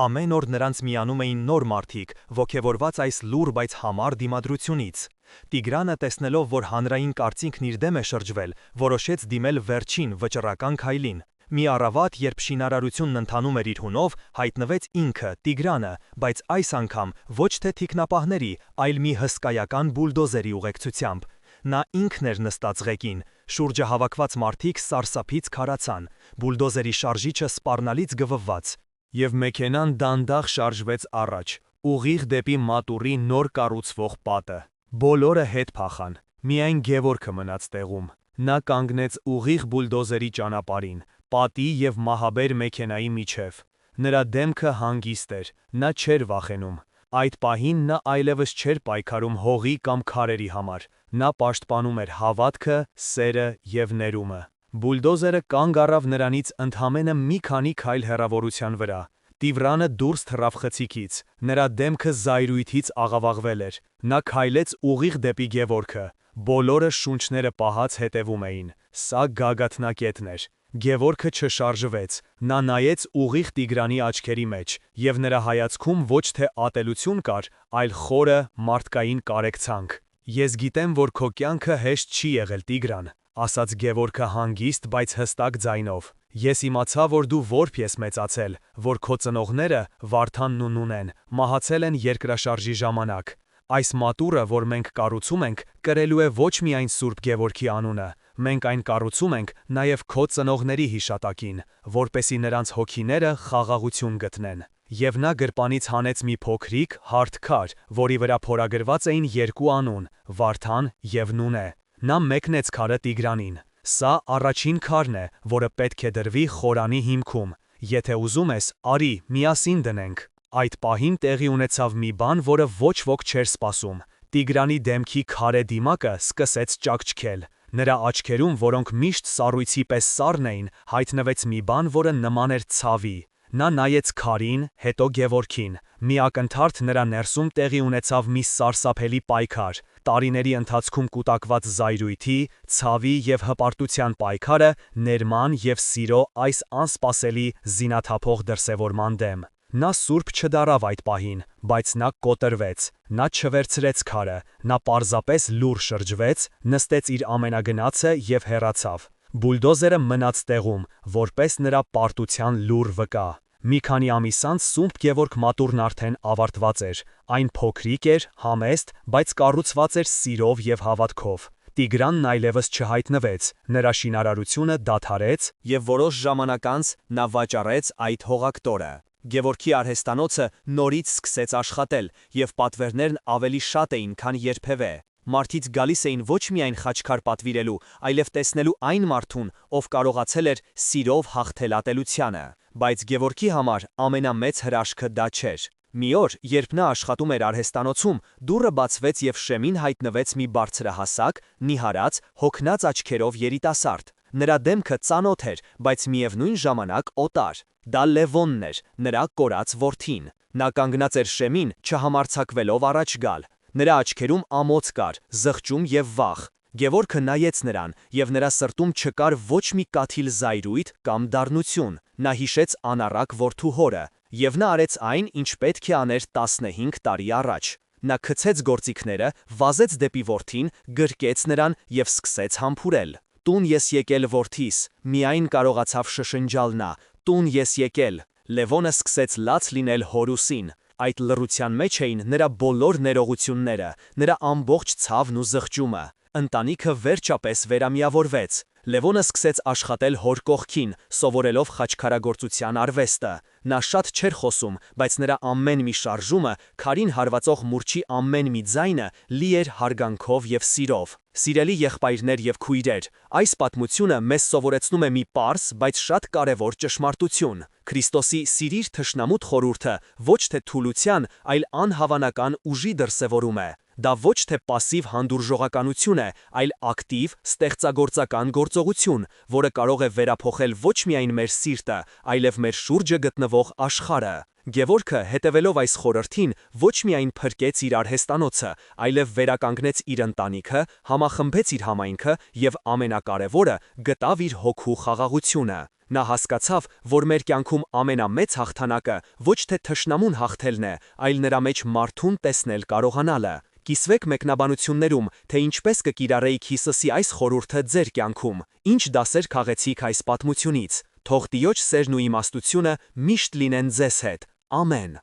Ամեն օր նրանց միանում էին նոր մարդիկ, ոգևորված այս լուռ, բայց համառ դիմադրությունից։ Տիգրանը, տեսնելով, որ հանրային կարծինքն իր դեմ է շրջվել, որոշեց դիմել վերջին վճռական քայլին։ Մի առավոտ, երբ շինարարությունն ընթանում էր իր հունով, հայտնվեց ինքը, Տիգրանը, բայց այս անգամ ոչ թե թիկնապահների, այլ մի հսկայական բուլդոզերի ուղեկցությամբ։ Նա ինքն էր նստած ղեկին, շուրջը հավաքված մարդիկ սարսափից քարացան, բուլդոզերի շարժիչը սպառնալից գվվաց, եւ մեքենան դանդաղ շարժվեց առաջ, ուղիղ դեպի մատուռի նոր կառուցվող պատը։ Բոլորը հետ փախան, միայն Գևորգը մնաց տեղում։ Նա կանգնեց ուղիղ բուլդոզերի ճանապարհին, պատի եւ մահաբեր մեքենայի միջև։ Նրա դեմքը հանգիստ էր, նա չէր վախենում։ Այդ պահին նա այլևս չէր պայքարում հողի կամ քարերի համար, նա պաշտպանում էր հավատքը, սերը եւ ներումը։ Բուլդոզերը կանգ առավ նրանից ընդամենը մի քանի քայլ հեռավորության վրա։ Տիգրանը դուրս թռավ խցիկից, նրա դեմքը զայրույթից աղավաղվել էր։ Նա քայլեց ուղիղ դեպի Գևորգը։ Բոլորը շունչները պահած հետևում էին։ Սա գագաթնակետն էր։ Գևորգը չշարժվեց, նա նայեց ուղիղ Տիգրանի աչքերի մեջ, եւ նրա հայացքում ոչ թե ատելություն կար, այլ խորը մարդկային կարեկցանք։ «Ես գիտեմ, որ քո կյանքը հեշտ չի եղել, Տիգրան», ասաց Գևորգը հանգիստ, բայց հստակ ձայնով։ «Ես իմացա, որ դու որբ ես մեծացել, որ քո ծնողները, Վարդանն ու Նունեն, մահացել են երկրաշարժի ժամանակ։ Այս մատուռը, որ մենք կառուցում ենք, կրելու է ոչ միայն Սուրբ Գևորգի անունը, մենք այն կառուցում ենք նաև քո ծնողների հիշատակին, որպեսզի նրանց հոգիները խաղաղություն գտնեն»։ Եվ նա գրպանից հանեց մի փոքրիկ, հարթ քար, որի վրա փորագրված էին երկու անուն՝ Վարդան եւ Նունե։ Նա մեկնեց քարը Տիգրանին։ «Սա առաջին քարն է, որը պետք է դրվի խորանի հիմքում։ Եթե ուզում ես, արի, միասին դնենք»։ Այդ պահին տեղի ունեցավ մի բան, որը ոչ ոք չէր սպասում։ Տիգրանի դեմքի քարե դիմակը սկսեց ճաքճքել։ Նրա աչքերում, որոնք միշտ սառույցի պես սառն էին, հայտնվեց մի բան, որը նման էր ցավի։ Նա նայեց քարին, հետո Գևորգին։ Մի ակնթարթ նրա ներսում տեղի ունեցավ մի սարսափելի պայքար։ Տարիների ընթացքում կուտակված զայրույթի, ցավի եւ հպարտության պայքարը ներման եւ սիրո այս անսպասելի զինաթափող դրսևորման դեմ։ Նա սուրբ չդարավ այդ պահին, բայց նա կոտրվեց, նա չվերցրեց քարը, նա պարզապես լուռ շրջվեց, նստեց իր ամենագնացը և հեռացավ։ Բուլդոզերը մնաց տեղում, որպես նրա պարտության լուռ վկա։ Մի քանի ամիս անց Սումբ Գևորգ մատուռն արդեն ավարտված էր, այն փոքրիկ էր, համեստ, բայց կառուցված էր սիրով և հավատքով։ Տիգրանն այլևս չհայտնվեց, նրա շինարարությունը դադարեց, Եվ որոշ ժամանակ անց նա վաճառեց այդ հողակտորը։ Գևորգի արհեստանոցը նորից սկսեց աշխատել, և պատվերներն ավելի շատ էին, քան երբևէ։ Մարդիկ գալիս էին ոչ միայն խաչքար պատվիրելու, այլև տեսնելու այն մարդուն, ով կարողացել էր սիրով հաղթել ատելությանը։ Բայց Գևորգի համար ամենամեծ հրաշքը դա չէր։ Մի օր, երբ նա աշխատում էր արհեստանոցում, դուռը բացվեց և շեմին հայտնվեց մի բարձրահասակ, նիհարած, հոգնած աչքերով երիտասարդ։ Նրա դեմքը ծանոթ էր, բայց միևնույն ժամանակ օտար։ Դա Լևոնն էր, նրա կորած որդին։ Նա կանգնած էր շեմին, չհամարձակվելով առաջ գալ։ Նրա աչքերում ամոց կար, զղջում և վախ։ Գևորգը նայեց նրան, և նրա սրտում չկար ոչ մի կաթիլ զայրույթ կամ դառնություն։ Նա հիշեց անառակ որդու հորը, և նա արեց այն, ինչ պետք է աներ 15 տարի առաջ։ Նա գցեց գործիքները, վազեց դեպի որդին, գրկեց նրան և սկսեց համբուրել։ «Տուն ես եկել, որդիս», միայն կարողացավ շշնջալ նա, «Տուն ես եկել»։ Լևոնը սկսեց լաց լինել հորուսին։ Այդ լռության մեջ էին նրա բոլոր ներողությունները, նրա ամբողջ ցավն ու զղջումը։ Ընտանիքը վերջապես վերամիավորվեց։ Լևոնը սկսեց աշխատել հոր կողքին, սովորելով խաչքարագործության արվեստը։ Նա շատ չէր խոսում, բայց նրա ամեն մի շարժումը, քարին հարվածող մուրճի ամեն մի ձայնը լի էր հարգանքով և սիրով։ Սիրելի եղբայրներ և քույրեր, այս պատմությունը մեզ սովորեցնում է մի պարզ, բայց շատ կարևոր ճշմարտություն։ Քրիստոսի «Սիրիր թշնամուդ» խորհուրդը ոչ թե թուլության, այլ անհավանական ուժի դրսևորում է։ Դա ոչ թե պասիվ հանդուրժողականություն է, այլ ակտիվ, ստեղծագործական գործողություն, որը կարող է վերափոխել ոչ միայն մեր սիրտը, այլև մեր շուրջը գտնվող աշխարհը։ Գևորգը, հետևելով այս խորհրդին, ոչ միայն փրկեց իր արհեստանոցը, այլև վերականգնեց իր ընտանիքը, համախմբեց իր համայնքը և ամենակարևորը, գտավ իր հոգու խաղաղությունը։ Նա հասկացավ, որ մեր կյանքում ամենամեծ հաղթանակը ոչ թե թշնամուն հաղթելն է, այլ նրա մեջ մարդուն տեսնել կարողանալը։ Կիսվեք մեկնաբանություններում, թե ինչպես կկիրառեիք Հիսուսի այս խորհուրդը ձեր կյանքում, ինչ դասեր քաղեցիք այս պատմությունից։ Թող Տիրոջ սերն ու իմաստությունը միշտ լինեն ձեզ հետ։ Ամեն։